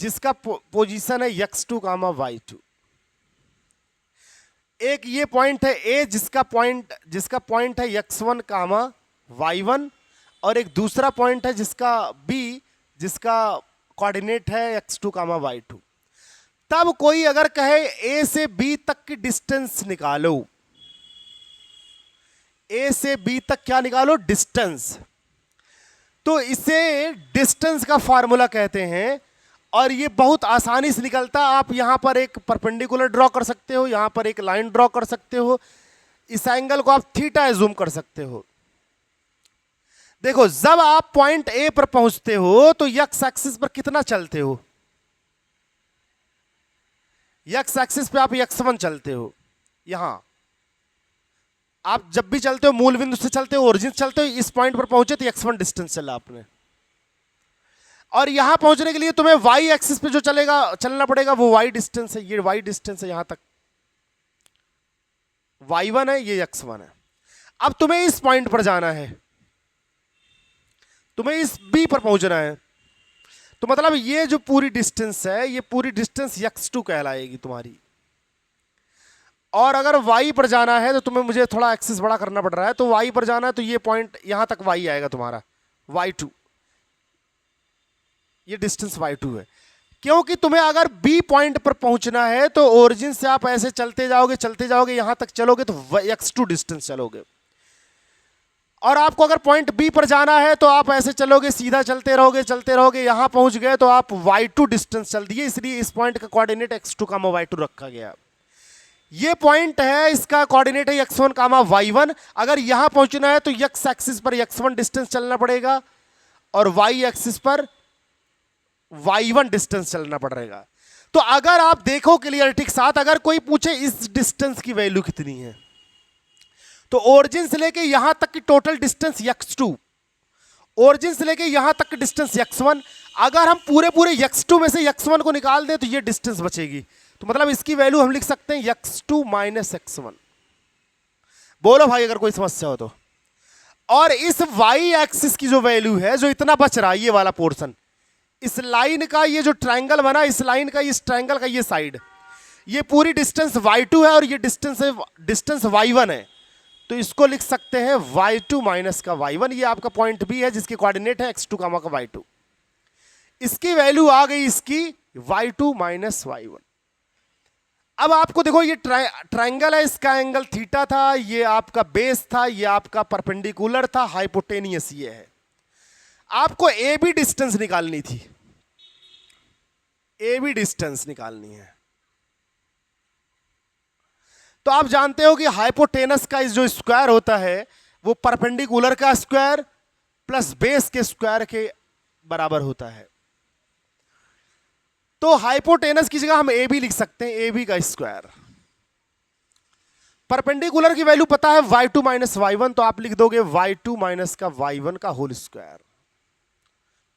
जिसका पोजीशन है x2 कामा y2। एक ये पॉइंट है ए जिसका पॉइंट है x1 कामा y1, और एक दूसरा पॉइंट है जिसका बी जिसका कोऑर्डिनेट है x2 कामा y2। तब कोई अगर कहे a से b तक की डिस्टेंस निकालो, a से b तक क्या निकालो, डिस्टेंस, तो इसे डिस्टेंस का फार्मूला कहते हैं। और ये बहुत आसानी से निकलता है। आप यहां पर एक परपेंडिकुलर ड्रॉ कर सकते हो, यहां पर एक लाइन ड्रॉ कर सकते हो, इस एंगल को आप थीटा एज्यूम कर सकते हो। देखो जब आप पॉइंट ए पर पहुंचते हो तो एक्स एक्सिस पर कितना चलते हो, एक्स एक्सिस पे आप x1 चलते हो। यहां आप जब भी चलते हो मूल बिंदु से चलते हो, ओरिजिन से चलते हो, इस पॉइंट पर पहुंचे तो x1 डिस्टेंस चला आपने। और यहां पहुंचने के लिए तुम्हें y एक्सिस पे जो चलना पड़ेगा वो y डिस्टेंस है, ये y डिस्टेंस है, यहां तक y1 है, ये x1 है। अब तुम्हें इस पॉइंट पर जाना है, तुम्हें इस b पर पहुंचना है, तो मतलब ये जो पूरी डिस्टेंस है, ये पूरी डिस्टेंस x2 कहलाएगी तुम्हारी। और अगर y पर जाना है तो तुम्हें, मुझे थोड़ा एक्सिस बड़ा करना पड़ रहा है, तो y पर जाना है तो ये पॉइंट यहां तक y आएगा तुम्हारा, y2, ये डिस्टेंस y2 है। क्योंकि तुम्हें अगर b पॉइंट पर पहुंचना है तो ओरिजिन से आप ऐसे चलते जाओगे, यहां तक चलोगे तो x2 डिस्टेंस चलोगे। और आपको अगर पॉइंट बी पर जाना है तो आप ऐसे चलोगे, सीधा चलते रहोगे, यहां पहुंच गए तो आप y2 डिस्टेंस चल दिए, इसलिए इस पॉइंट का कोऑर्डिनेट x2 कामा y2 रखा गया। ये पॉइंट है, इसका कोऑर्डिनेट है x1 कामा y1। अगर यहां पहुंचना है तो x एक्सिस पर x1 डिस्टेंस चलना पड़ेगा और y एक्सिस पर y1 डिस्टेंस चलना पड़ेगा। तो अगर आप देखो क्लियरिटी के साथ, अगर कोई पूछे इस डिस्टेंस की वैल्यू कितनी है, तो ओरिजिन से लेके यहां तक की टोटल डिस्टेंस x2, ओरिजिन से लेके यहां तक की डिस्टेंस x1। अगर हम पूरे x2 में से x1 को निकाल दें तो ये डिस्टेंस बचेगी, तो मतलब इसकी वैल्यू हम लिख सकते हैं x2 माइनस x1। बोलो भाई अगर कोई समस्या हो तो। और इस y एक्सिस की जो वैल्यू है, जो इतना बच रहा है ये वाला पोर्शन, इस लाइन का ये जो ट्रायंगल बना, इस लाइन का, इस ट्रायंगल का ये साइड, ये पूरी डिस्टेंस y2 है और ये डिस्टेंस y1 है, तो इसको लिख सकते हैं y2 माइनस का y1। ये आपका पॉइंट बी है जिसके कोऑर्डिनेट है x2 कामा का y2। इसकी वैल्यू आ गई इसकी y2 माइनस y1। अब आपको देखो ये ट्रायंगल है, इसका एंगल थीटा था, ये आपका बेस था, ये आपका परपेंडिकुलर था, हाइपोटेनियस ये है। आपको ए बी डिस्टेंस निकालनी थी, ए बी डिस्टेंस निकालनी है। तो आप जानते हो कि हाइपोटेनस का जो स्क्वायर होता है वो परपेंडिकुलर का स्क्वायर प्लस बेस के स्क्वायर के बराबर होता है। तो हाइपोटेनस की जगह हम ए बी लिख सकते हैं, ए बी का स्क्वायर। परपेंडिकुलर की वैल्यू पता है y2 माइनस y1, तो आप लिख दोगे y2 माइनस का y1 का होल स्क्वायर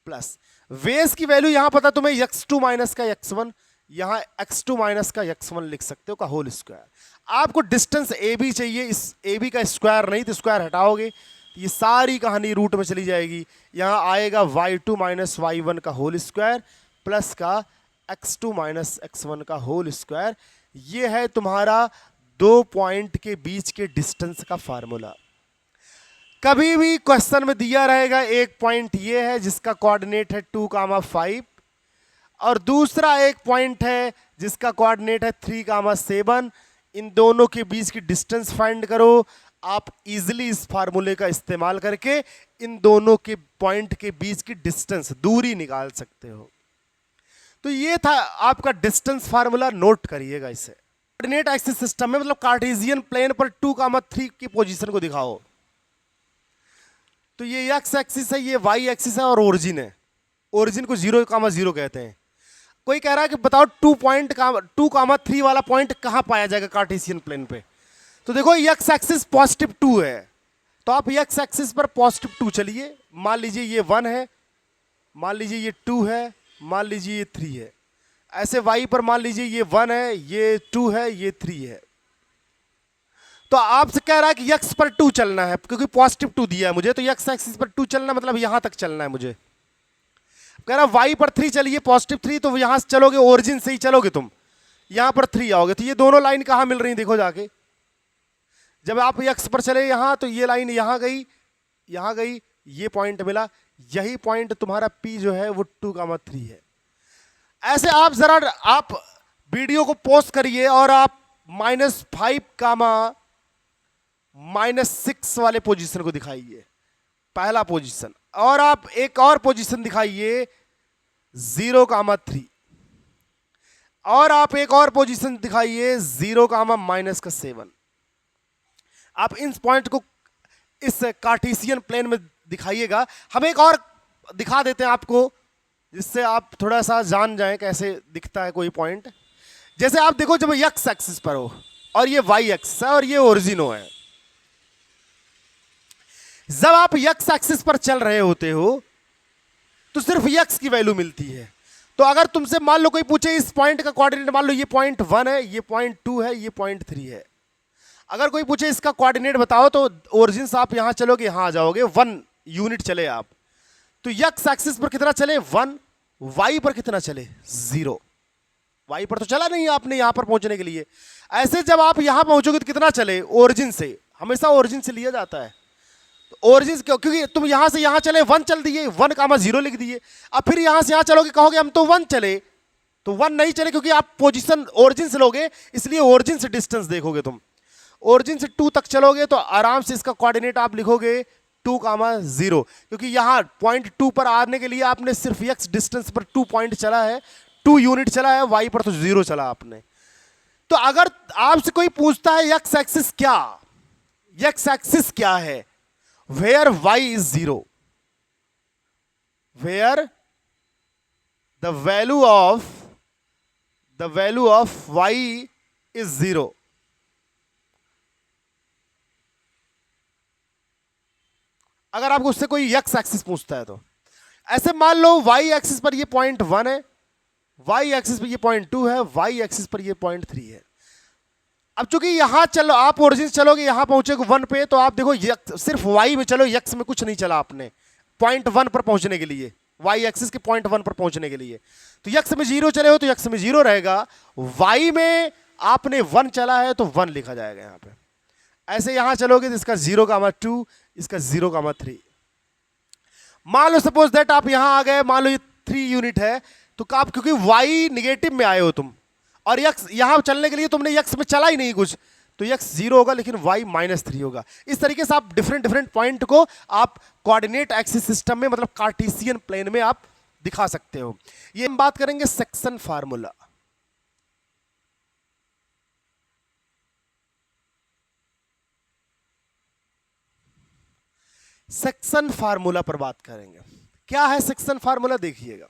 प्लस बेस की वैल्यू यहां पता तुम्हें x2 माइनस का x1, यहां x2 माइनस का x1 लिख सकते हो का होल स्क्वायर। आपको डिस्टेंस ए बी चाहिए, इस ए बी का स्क्वायर नहीं, तो स्क्वायर हटाओगे तो ये सारी कहानी रूट में चली जाएगी। यहां आएगा y2 माइनस y1 का होल स्क्वायर प्लस का x2 माइनस x1 का होल स्क्वायर। ये है तुम्हारा दो पॉइंट के बीच के डिस्टेंस का फार्मूला। कभी भी क्वेश्चन में दिया रहेगा एक पॉइंट ये है जिसका कोऑर्डिनेट है 2 कामा 5 और दूसरा एक पॉइंट है जिसका कोऑर्डिनेट है 3 कामा 7। इन दोनों के बीच की डिस्टेंस फाइंड करो। आप इजीली इस फार्मूले का इस्तेमाल करके इन दोनों के पॉइंट के बीच की डिस्टेंस, दूरी निकाल सकते हो। तो ये था आपका डिस्टेंस फार्मूला, नोट करिएगा इसे। कोऑर्डिनेट एक्सिस सिस्टम में मतलब कार्टेशियन प्लेन पर 2 कामा 3 की पोजीशन को दिखाओ, तो ये एक्स एक्सिस है, ये वाई एक्सिस है और ओरिजिन है। ओरिजिन को 0 कामा 0 कहते हैं। कोई कह रहा है कि बताओ 2 कामा 3 वाला पॉइंट कहां पाया जाएगा कार्टेशियन प्लेन पे, तो देखो एक्स एक्सिस पॉजिटिव 2 है, तो आप एक्स एक्सिस पर पॉजिटिव 2 चलिए। मान लीजिए ये 1 है, मान लीजिए ये 2 है, मान लीजिए ये 3 है। ऐसे वाई पर मान लीजिए ये 1 है, ये 2 है, ये 3 है। तो आपसे कह रहा है कि x पर 2 चलना है, क्योंकि पॉजिटिव 2 दिया है मुझे, तो x एक्सिस पर 2 चलना मतलब यहां तक चलना है मुझे। कह रहा y पर 3 चलिए, पॉजिटिव 3, तो यहां से चलोगे, ओरिजिन से ही चलोगे तुम, यहां पर 3 आओगे। तो ये दोनों लाइन कहां मिल रही देखो जाके, जब आप x पर चले यहां तो ये लाइन यहां गई, यहां गई, ये पॉइंट मिला, यही पॉइंट तुम्हारा P जो है वो 2 कामा 3 है। ऐसे आप जरा आप वीडियो को पॉज करिए और आप -5 कामा -6 वाले पोजीशन को दिखाइए, पहला पोजीशन, और आप एक और पोजीशन दिखाइए 0,3, और आप एक और पोजीशन दिखाइए 0,-7। आप इन पॉइंट को इस कार्टेशियन प्लेन में दिखाइएगा। हम एक और दिखा देते हैं आपको, जिससे आप थोड़ा सा जान जाएं कैसे दिखता है कोई पॉइंट। जैसे आप देखो, जब एक्स एक्सिस पर हो और ये वाई एक्सिस है और ये ओरिजिनो है, जब आप एक्स एक्सिस पर चल रहे होते हो तो सिर्फ एक्स की वैल्यू मिलती है। तो अगर तुमसे मान लो कोई पूछे इस पॉइंट का कोऑर्डिनेट, मान लो ये पॉइंट 1 है, ये पॉइंट 2 है, ये पॉइंट 3 है, अगर कोई पूछे इसका कोऑर्डिनेट बताओ तो ओरिजिन से आप यहां चलोगे, यहां आ जाओगे, 1 यूनिट चले आप, तो एक्स एक्सिस पर कितना चले 1, वाई पर कितना चले 0। वाई पर तो चला नहीं आपने यहां पर पहुंचने के लिए। ऐसे जब आप यहां पहुंचोगे तो कितना चले ओरिजिन से, हमेशा ओरिजिन से लिया जाता है। ओरिजिन क्योंकि तुम यहां से यहां चले 1 चल दिए, 1,0 लिख दिए, अब फिर यहां से यहां चलोगे, कहोगे हम तो 1 चले, तो 1 नहीं चले क्योंकि आप पोजीशन ओरिजिन से लोगे, इसलिए ओरिजिन से डिस्टेंस देखोगे तुम। ओरिजिन से 2 तक चलोगे तो आराम से इसका कोऑर्डिनेट आप लिखोगे 2,0, क्योंकि यहां पॉइंट 2 पर आने के लिए आपने सिर्फ एक्स डिस्टेंस पर 2 पॉइंट चला है, 2 यूनिट चला है, वाई पर तो 0 चला आपने। तो अगर आपसे कोई पूछता है एक्स एक्सिस क्या, एक्स एक्सिस क्या है, where y is 0, where the value of y is 0, अगर आपको उससे कोई एक्स एक्सिस पूछता है तो ऐसे मान लो वाई एक्सिस पर ये पॉइंट 1 है, वाई एक्सिस पर ये पॉइंट 2 है, वाई एक्सिस पर ये पॉइंट 3 है। अब चूंकि यहां चलो, आप ओरिजिन चलोगे, यहां पहुंचोगे 1 पे, तो आप देखो सिर्फ वाई में चलो, एक्स में कुछ नहीं चला आपने पॉइंट 1 पर पहुंचने के लिए, वाई एक्सिस के पॉइंट 1 पर पहुंचने के लिए। तो एक्स में 0 चले हो तो एक्स में 0 रहेगा, वाई में आपने 1 चला है तो 1 लिखा जाएगा यहां पे। ऐसे यहां चलोगे तो इसका 0,2, इसका 0,3। मान लो सपोज दैट आप यहां आ गए, मान लो ये 3 यूनिट है, तो आप क्योंकि वाई निगेटिव में आए हो तुम, और यक्स यहां चलने के लिए तुमने यक्स में चला ही नहीं कुछ, तो यक्स 0 होगा लेकिन वाई -3 होगा। इस तरीके से आप डिफरेंट पॉइंट को आप कोऑर्डिनेट एक्सिस सिस्टम में, मतलब कार्टेशियन प्लेन में आप दिखा सकते हो। ये हम बात करेंगे सेक्शन फार्मूला। सेक्शन फार्मूला पर बात करेंगे। क्या है सेक्शन फार्मूला, देखिएगा,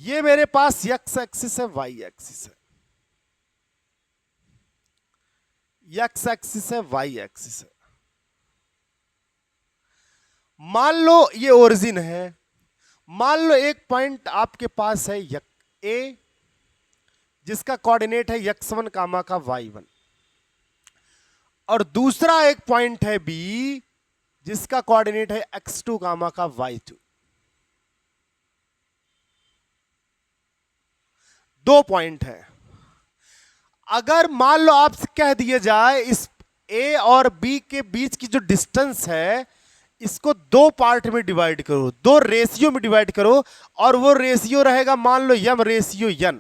ये मेरे पास एक्स एक्सिस है, वाई एक्सिस है, एक्स एक्सिस है, वाई एक्सिस है। मान लो ये ओरिजिन है, मान लो एक पॉइंट आपके पास है ए, जिसका कोऑर्डिनेट है x1 कामा का y1, और दूसरा एक पॉइंट है बी, जिसका कोऑर्डिनेट है x2 कामा का y2। 2 पॉइंट है। अगर मान लो आपसे कह दिया जाए इस ए और बी के बीच की जो डिस्टेंस है, इसको 2 पार्ट में डिवाइड करो, 2 रेशियो में डिवाइड करो, और वो रेशियो रहेगा मान लो यम रेशियो n।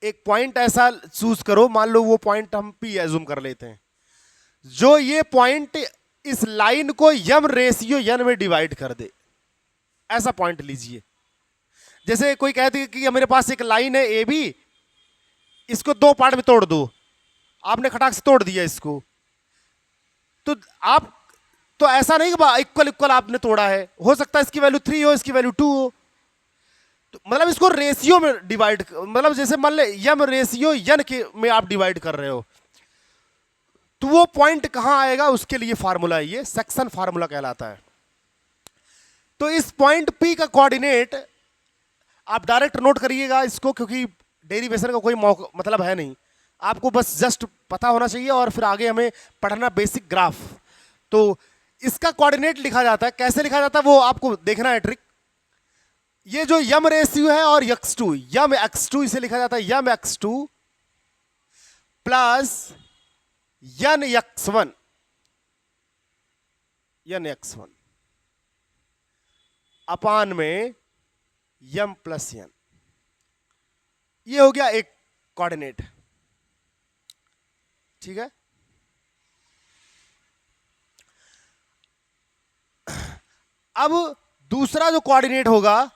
एक पॉइंट ऐसा चूज करो, मान लो वो पॉइंट हम पी एज्यूम कर लेते हैं, जो ये पॉइंट इस लाइन को यम रेशियो n में डिवाइड कर दे, ऐसा पॉइंट लीजिए। जैसे कोई कहते हैं कि मेरे पास एक लाइन है ए बी, इसको 2 पार्ट में तोड़ दो, आपने खटाक से तोड़ दिया इसको, तो आप तो ऐसा नहीं कि इक्वल इक्वल आपने तोड़ा है, हो सकता है इसकी वैल्यू 3 हो, इसकी वैल्यू 2 हो, तो मतलब इसको रेशियो में डिवाइड, मतलब जैसे मान ले यम रेशियो n के में आप डिवाइड कर रहे हो, तो वो पॉइंट कहां आएगा, उसके लिए फार्मूला है, ये सेक्शन फार्मूला कहलाता है। तो इस पॉइंट P का कोऑर्डिनेट आप डायरेक्ट नोट करिएगा इसको, क्योंकि डेरिवेशन का कोई मतलब है नहीं, आपको बस जस्ट पता होना चाहिए, और फिर आगे हमें पढ़ना बेसिक ग्राफ। तो इसका कोऑर्डिनेट लिखा जाता है, कैसे लिखा जाता है वो आपको देखना है ट्रिक। ये जो यम रेशियो है और x2, यम x2 इसे लिखा जाता है यम x2 प्लस यन x1, यन x1 अपान में यम प्लस एन। ये हो गया एक कोऑर्डिनेट, ठीक है। अब दूसरा जो कोऑर्डिनेट होगा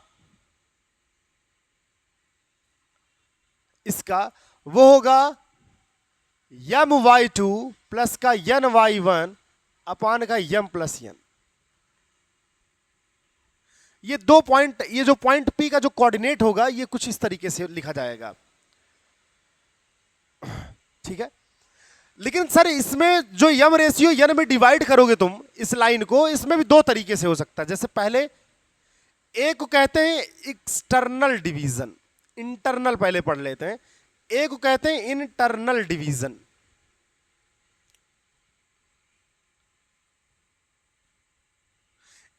इसका, वो होगा यम वाई टू प्लस का यन वाई वन अपान का यम प्लस यन। ये दो पॉइंट, ये जो पॉइंट पी का जो कोऑर्डिनेट होगा ये कुछ इस तरीके से लिखा जाएगा, ठीक है। लेकिन सर इसमें जो यम रेशियो यन में डिवाइड करोगे तुम इस लाइन को, इसमें भी दो तरीके से हो सकता है। जैसे पहले एक को कहते हैं एक्सटर्नल डिवीजन, इंटरनल पहले पढ़ लेते हैं। एक को कहते हैं इंटरनल डिवीजन।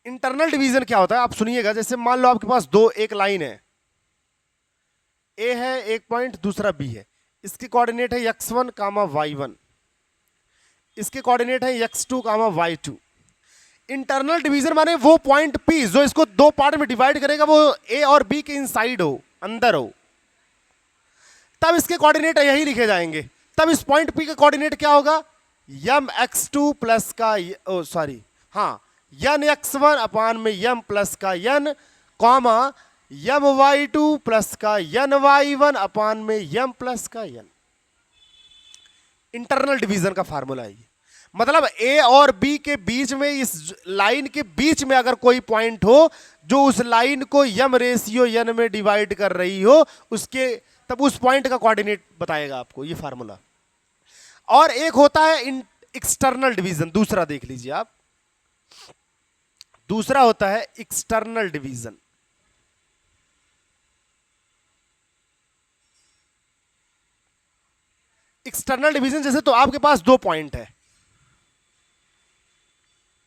इंटरनल डिवीजन क्या होता है आप सुनिएगा। जैसे मान लो आपके पास दो, एक लाइन है, ए है एक पॉइंट, दूसरा बी है। इसके कोऑर्डिनेट है x1 कामा y1, इसके कोऑर्डिनेट है x2 कामा y2। इंटरनल डिवीजन माने वो पॉइंट P जो इसको दो पार्ट में डिवाइड करेगा वो A और B के इनसाइड हो, अंदर हो, तब इसके कोऑर्डिनेट यही लिखे जाएंगे। तब इस पॉइंट P का कोऑर्डिनेट क्या होगा, यम x2 प्लस का हाँ यन x1 अपान में यम प्लस का यन, कॉमा यम y2 प्लस का यन y1 अपान में यम प्लस का यन। इंटरनल डिवीजन का फार्मूला है। मतलब ए और बी के बीच में, इस लाइन के बीच में अगर कोई पॉइंट हो जो उस लाइन को यम रेशियो यन में डिवाइड कर रही हो, उसके तब उस पॉइंट का कोऑर्डिनेट बताएगा आपको ये फार्मूला। और एक होता है एक्सटर्नल डिवीजन, दूसरा देख लीजिए आप, दूसरा होता है एक्सटर्नल डिवीजन। एक्सटर्नल डिवीजन जैसे तो आपके पास दो पॉइंट है,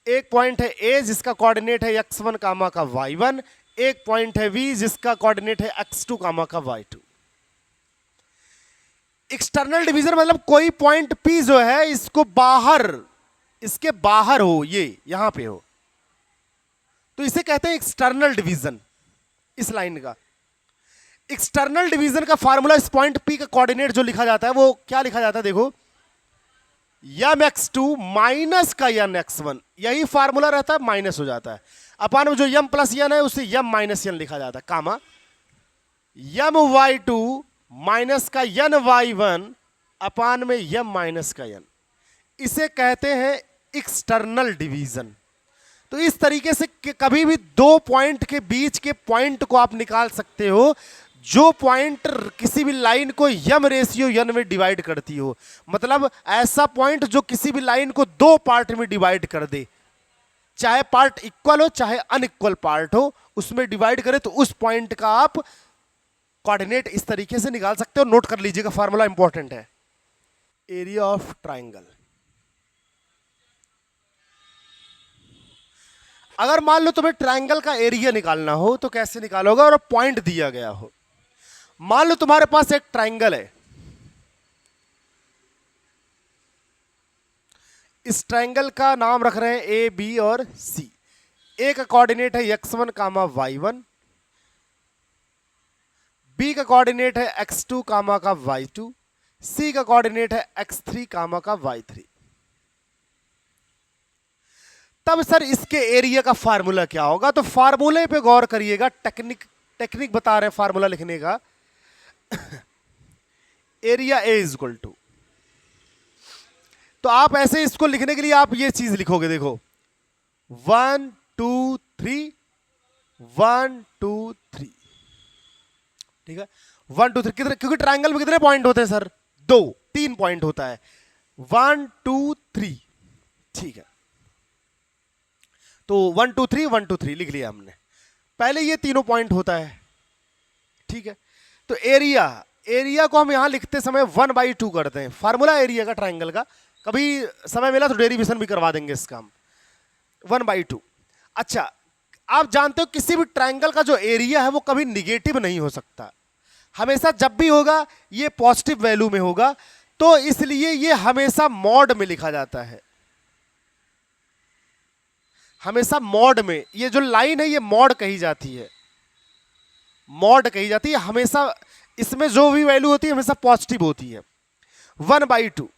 एक पॉइंट है ए जिसका कोऑर्डिनेट है x1 कामा का y1, एक पॉइंट है v जिसका कोऑर्डिनेट है x2 कामा का y2। एक्सटर्नल डिवीजन मतलब कोई पॉइंट P जो है इसको बाहर, इसके बाहर हो, ये यहां पे हो, तो इसे कहते हैं एक्सटर्नल डिवीजन। इस लाइन का एक्सटर्नल डिवीजन का फार्मूला, इस पॉइंट P का कोऑर्डिनेट जो लिखा जाता है वो क्या लिखा जाता है, देखो यम x2 माइनस का यन x1, यही फार्मूला रहता है, माइनस हो जाता है। अपान में जो यम प्लस यन है उसे यम माइनस यन लिखा जाता है, कामा यम y2 माइनस का यन y1 अपान में यम माइनस का यन। इसे कहते हैं एक्सटर्नल डिवीजन। तो इस तरीके से कभी भी दो पॉइंट के बीच के पॉइंट को आप निकाल सकते हो जो पॉइंट किसी भी लाइन को यम रेशियो यन में डिवाइड करती हो। मतलब ऐसा पॉइंट जो किसी भी लाइन को दो पार्ट में डिवाइड कर दे, चाहे पार्ट इक्वल हो चाहे अनइक्वल पार्ट हो, उसमें डिवाइड करे, तो उस पॉइंट का आप कोऑर्डिनेट इस तरीके से निकाल सकते हो। नोट कर लीजिएगा, फार्मूला इंपॉर्टेंट है। एरिया ऑफ ट्राइंगल, अगर मान लो तुम्हें ट्राइंगल का एरिया निकालना हो तो कैसे निकालोगे, और पॉइंट दिया गया हो। मान लो तुम्हारे पास एक ट्राइंगल है, इस ट्राइंगल का नाम रख रहे हैं ए बी और सी। ए का कोऑर्डिनेट है x1 कामा y1, बी का कोऑर्डिनेट है x2 कामा का y2, सी का कोऑर्डिनेट है x3 कामा का y3। तब सर इसके एरिया का फार्मूला क्या होगा, तो फार्मूले पे गौर करिएगा, टेक्निक बता रहे हैं फार्मूला लिखने का। Area A is equal to, तो आप ऐसे इसको लिखने के लिए आप ये चीज लिखोगे, देखो 1 2 3 1 2 3, ठीक है 1 2 3। कितने, क्योंकि ट्राइंगल में कितने पॉइंट होते हैं सर, दो, तीन पॉइंट होता है, 1 2 3, ठीक है। तो 1 2 3 1 2 3 लिख लिया हमने, पहले ये तीनों पॉइंट होता है, ठीक है। तो एरिया को हम यहां लिखते समय 1/2 करते हैं, फार्मूला एरिया का ट्राइंगल का। कभी समय मिला तो डेरिवेशन भी करवा देंगे इसका हम, 1/2। अच्छा, आप जानते हो किसी भी ट्राइंगल का जो एरिया है वो कभी निगेटिव नहीं हो सकता, हमेशा जब भी होगा ये पॉजिटिव वैल्यू में होगा, तो इसलिए ये हमेशा मॉड में लिखा जाता है, हमेशा मॉड में। ये जो लाइन है ये मॉड कही जाती है, मॉड कही जाती है। हमेशा इसमें जो भी वैल्यू होती है हमेशा पॉजिटिव होती है। 1/2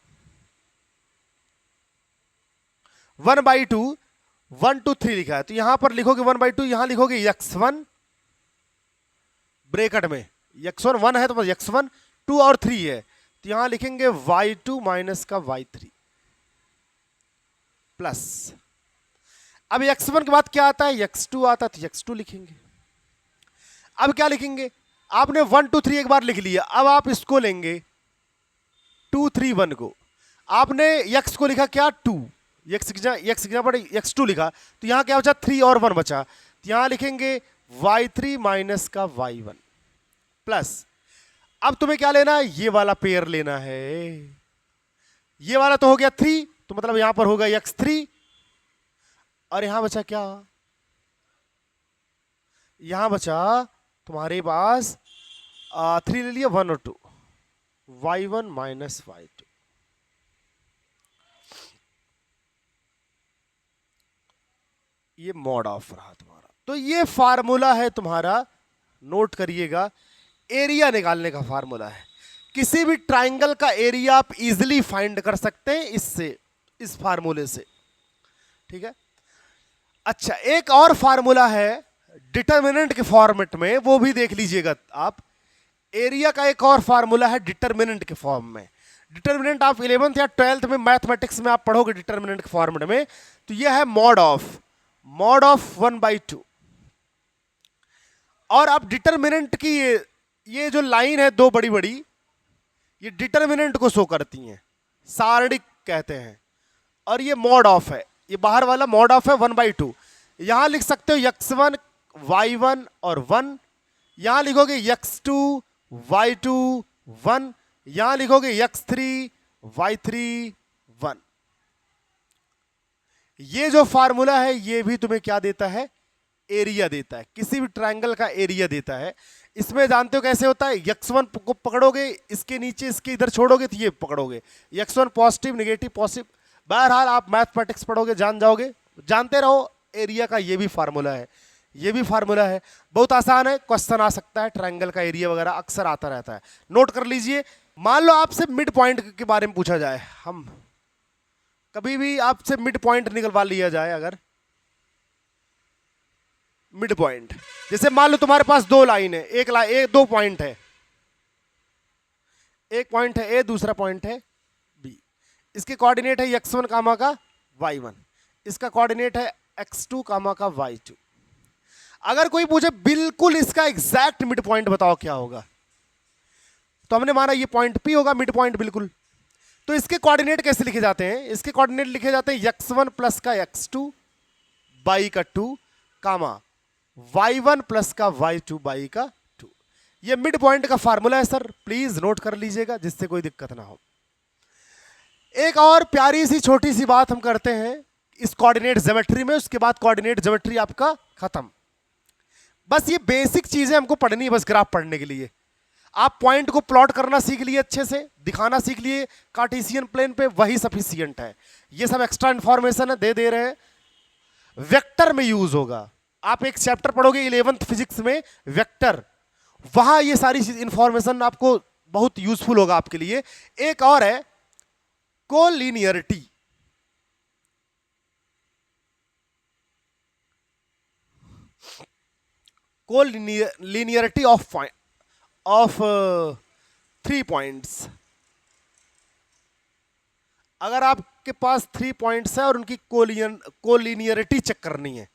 1/2 1 2 3 लिखा है, तो यहां पर लिखोगे 1/2, यहां लिखोगे x1 ब्रैकेट में, x1 1 है तो बस x1, 2 और 3 है तो यहां लिखेंगे y2 माइनस का y3 प्लस, अब x1 के बाद क्या आता है, x2 आता है तो x2 लिखेंगे। अब क्या लिखेंगे, आपने 1 2 3 एक बार लिख लिया, अब आप इसको लेंगे 2 3 1 को, आपने x को लिखा क्या 2, x की जगह पर x2 लिखा तो यहां क्या बचा 3 और 1 बचा, तो यहां लिखेंगे y3 माइनस का y1 प्लस, अब तुम्हें क्या लेना है, ये वाला पेयर लेना है, ये वाला तो हो गया 3 तो मतलब यहां पर होगा x3 और यहां बचा क्या, यहां बचा तुम्हारे पास 3 ले लिया 1 और 2, y1 माइनस y2। ये मॉड ऑफ रहा तुम्हारा। तो ये फार्मूला है तुम्हारा, नोट करिएगा, एरिया निकालने का फार्मूला है। किसी भी ट्राइंगल का एरिया आप इजीली फाइंड कर सकते हैं इससे, इस फार्मूले से, ठीक है। अच्छा, एक और फार्मूला है डिटर्मिनेंट के फॉर्मेट में, वो भी देख लीजिएगा आप। एरिया का एक और फार्मूला है डिटर्मिनेंट के फॉर्म में। डिटर्मिनेंट आप 11th या 12th में मैथमेटिक्स में आप पढ़ोगे डिटर्मिनेंट के फॉर्मेट में, तो यह है मॉड ऑफ 1/2। और अब डिटर्मिनेंट की ये जो लाइन है दो बड़ी बड़ी, ये डिटर्मिनेंट को शो करती हैं, सारणिक कहते हैं, और ये मॉड ऑफ है, ये बाहर वाला मॉड ऑफ है 1/2। यहां लिख सकते हो x1 y1 और 1, यहां लिखोगे x2 y2 1, यहां लिखोगे x3 y3 1। ये जो फार्मूला है ये भी तुम्हें क्या देता है, एरिया देता है, किसी भी ट्रायंगल का एरिया देता है। इसमें जानते हो कैसे होता है, x1 को पकड़ोगे, इसके नीचे इसके इधर छोड़ोगे तो ये पकड़ोगे, x1 पॉजिटिव नेगेटिव पॉजिटिव, बहरहाल आप मैथमेटिक्स पढ़ोगे जान जाओगे, जानते रहो। एरिया का ये भी फार्मूला है, ये भी फार्मूला है, बहुत आसान है, क्वेश्चन आ सकता है, ट्रायंगल का एरिया वगैरह अक्सर आता रहता है, नोट कर लीजिए। मान लो आपसे मिड पॉइंट के बारे में पूछा जाए, हम कभी भी आपसे मिड पॉइंट निकलवा लिया जाए, अगर मिड पॉइंट, जैसे मान लो तुम्हारे पास दो लाइन है, एक दो पॉइंट है, एक पॉइंट है ए, दूसरा पॉइंट है बी, इसके कोऑर्डिनेट है x1 कामा का y1, इसका कोऑर्डिनेट है x2 कामा का y2। अगर कोई पूछे बिल्कुल इसका एग्जैक्ट मिड पॉइंट बताओ क्या होगा, तो हमने माना ये पॉइंट P होगा मिड पॉइंट बिल्कुल। तो इसके कोऑर्डिनेट कैसे लिखे जाते हैं, इसके कोऑर्डिनेट लिखे जाते हैं x1 प्लस का x2 बाई का 2 कामा y1 प्लस का y2 बाई का 2। ये मिड पॉइंट का फार्मूला है सर, प्लीज नोट कर लीजिएगा जिससे कोई दिक्कत ना हो। एक और प्यारी सी छोटी सी बात हम करते हैं इस कोऑर्डिनेट ज्योमेट्री में, उसके बाद कोऑर्डिनेट ज्योमेट्री आपका खत्म। बस ये बेसिक चीजें हमको पढ़नी है, बस ग्राफ पढ़ने के लिए। आप पॉइंट को प्लॉट करना सीख लिए, अच्छे से दिखाना सीख लिए कार्टेशियन प्लेन पे, वही सफिशिएंट है। ये सब एक्स्ट्रा इंफॉर्मेशन है, दे रहे हैं, वेक्टर में यूज होगा। आप एक चैप्टर पढ़ोगे 11th फिजिक्स में वेक्टर, वहां ये सारी इंफॉर्मेशन आपको बहुत यूजफुल होगा आपके लिए। एक और है कोलिनियरिटी, कोलिनियरिटी ऑफ 3 पॉइंट्स। अगर आपके पास 3 पॉइंट्स है और उनकी कोलिनियरिटी चेक करनी है,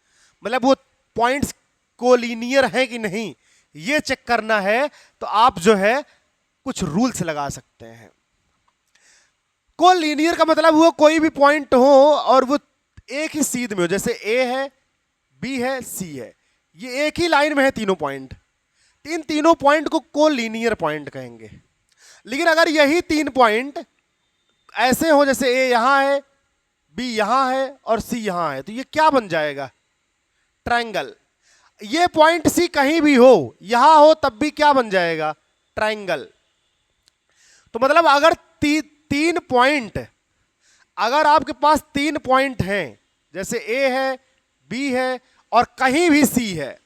मतलब वो पॉइंट्स कोलिनियर है कि नहीं ये चेक करना है, तो आप जो है कुछ रूल्स लगा सकते हैं। कोलिनियर का मतलब हुआ कोई भी पॉइंट हो और वो एक ही सीध में हो, जैसे ए है, बी है, सी है, ये एक ही लाइन में है तीनों पॉइंट, इन तीनों पॉइंट को कोलिनियर पॉइंट कहेंगे। लेकिन अगर यही 3 पॉइंट ऐसे हो, जैसे ए यहां है, बी यहां है और सी यहां है, तो ये क्या बन जाएगा, ट्रायंगल। ये पॉइंट सी कहीं भी हो, यहां हो, तब भी क्या बन जाएगा, ट्रायंगल। तो मतलब अगर 3 पॉइंट, अगर आपके पास 3 पॉइंट हैं, जैसे ए है, बी है और कहीं भी सी है,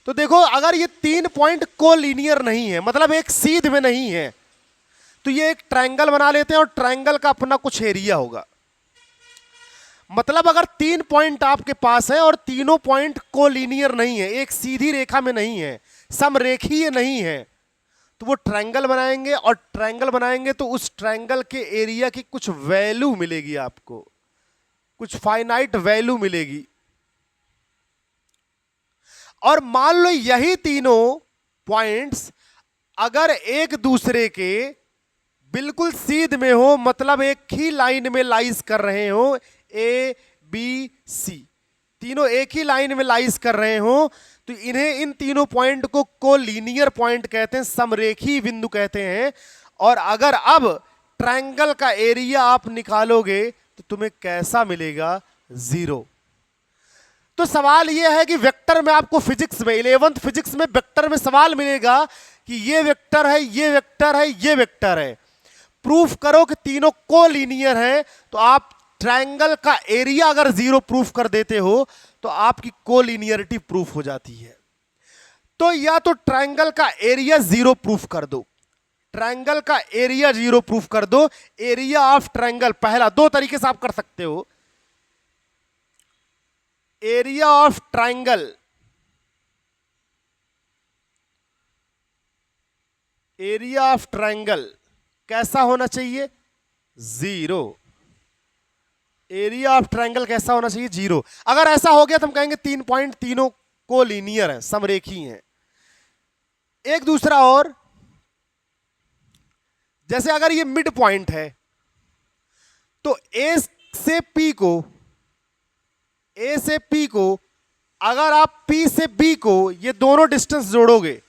तो देखो अगर ये 3 पॉइंट कोलिनियर नहीं है, मतलब एक सीध में नहीं है, तो ये एक ट्रायंगल बना लेते हैं और ट्रायंगल का अपना कुछ एरिया होगा। मतलब अगर 3 पॉइंट आपके पास है और तीनों पॉइंट कोलिनियर नहीं है, एक सीधी रेखा में नहीं है, समरेखीय नहीं है, तो वो ट्रायंगल बनाएंगे और ट्रायंगल बनाएंगे तो उस ट्रायंगल के एरिया की कुछ वैल्यू मिलेगी आपको, कुछ फाइनाइट वैल्यू मिलेगी। और मान लो यही तीनों पॉइंट्स अगर एक दूसरे के बिल्कुल सीध में हो, मतलब एक ही लाइन में लाइज कर रहे हो, ए बी सी तीनों एक ही लाइन में लाइज कर रहे हो, तो इन्हें, इन तीनों पॉइंट को कोलिनियर पॉइंट कहते हैं, समरेखी बिंदु कहते हैं। और अगर अब ट्रायंगल का एरिया आप निकालोगे तो तुम्हें कैसा मिलेगा? 0। तो सवाल यह है कि वेक्टर में आपको फिजिक्स में 11th फिजिक्स में वेक्टर में सवाल मिलेगा कि ये वेक्टर है, ये वेक्टर है, ये वेक्टर है, प्रूफ करो कि तीनों कोलिनियर हैं। तो आप ट्रायंगल का एरिया अगर 0 प्रूफ कर देते हो तो आपकी कोलिनियरिटी प्रूफ हो जाती है। तो या तो ट्रायंगल का एरिया 0 प्रूफ कर दो, ट्रायंगल का एरिया 0 प्रूफ कर दो। एरिया ऑफ ट्रायंगल पहला, 2 तरीके से आप कर सकते हो। Area of triangle, area of triangle कैसा होना चाहिए? 0। एरिया ऑफ ट्रायंगल कैसा होना चाहिए? 0। अगर ऐसा हो गया तो हम कहेंगे 3 पॉइंट तीनों कोलिनियर हैं, समरेखी हैं। एक दूसरा और, जैसे अगर ये मिड पॉइंट है तो ए से पी को, ए से पी को अगर आप पी से बी को, ये दोनों डिस्टेंस जोड़ोगे,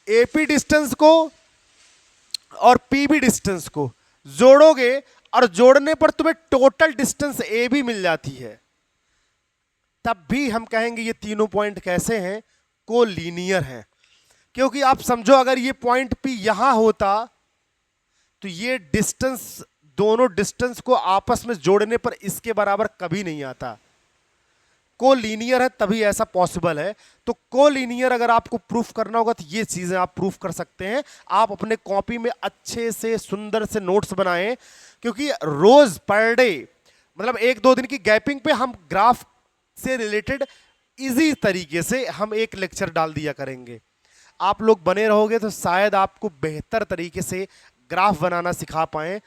एपी डिस्टेंस को और पीबी डिस्टेंस को जोड़ोगे और जोड़ने पर तुम्हें टोटल डिस्टेंस ए भी मिल जाती है, तब भी हम कहेंगे ये तीनों पॉइंट कैसे हैं? कोलिनियर हैं। क्योंकि आप समझो अगर ये पॉइंट पी यहां होता तो ये डिस्टेंस, दोनों डिस्टेंस को आपस में जोड़ने पर इसके बराबर कभी नहीं आता। कोलिनियर है तभी ऐसा पॉसिबल है। तो कोलिनियर अगर आपको प्रूफ करना होगा तो ये चीजें आप प्रूफ कर सकते हैं। आप अपने कॉपी में अच्छे से सुंदर से नोट्स बनाएं, क्योंकि रोज पर डे, मतलब 1-2 दिन की गैपिंग पे हम ग्राफ से रिलेटेड इजी तरीके से हम एक लेक्चर डाल दिया करेंगे। आप लोग बने रहोगे तो शायद आपको बेहतर तरीके से ग्राफ बनाना सिखा पाएं।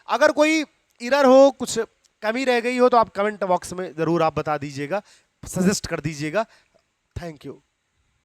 अगर कोई एरर हो, कुछ कमी रह गई हो तो आप कमेंट बॉक्स में जरूर आप बता दीजिएगा, सजेस्ट कर दीजिएगा। Thank you.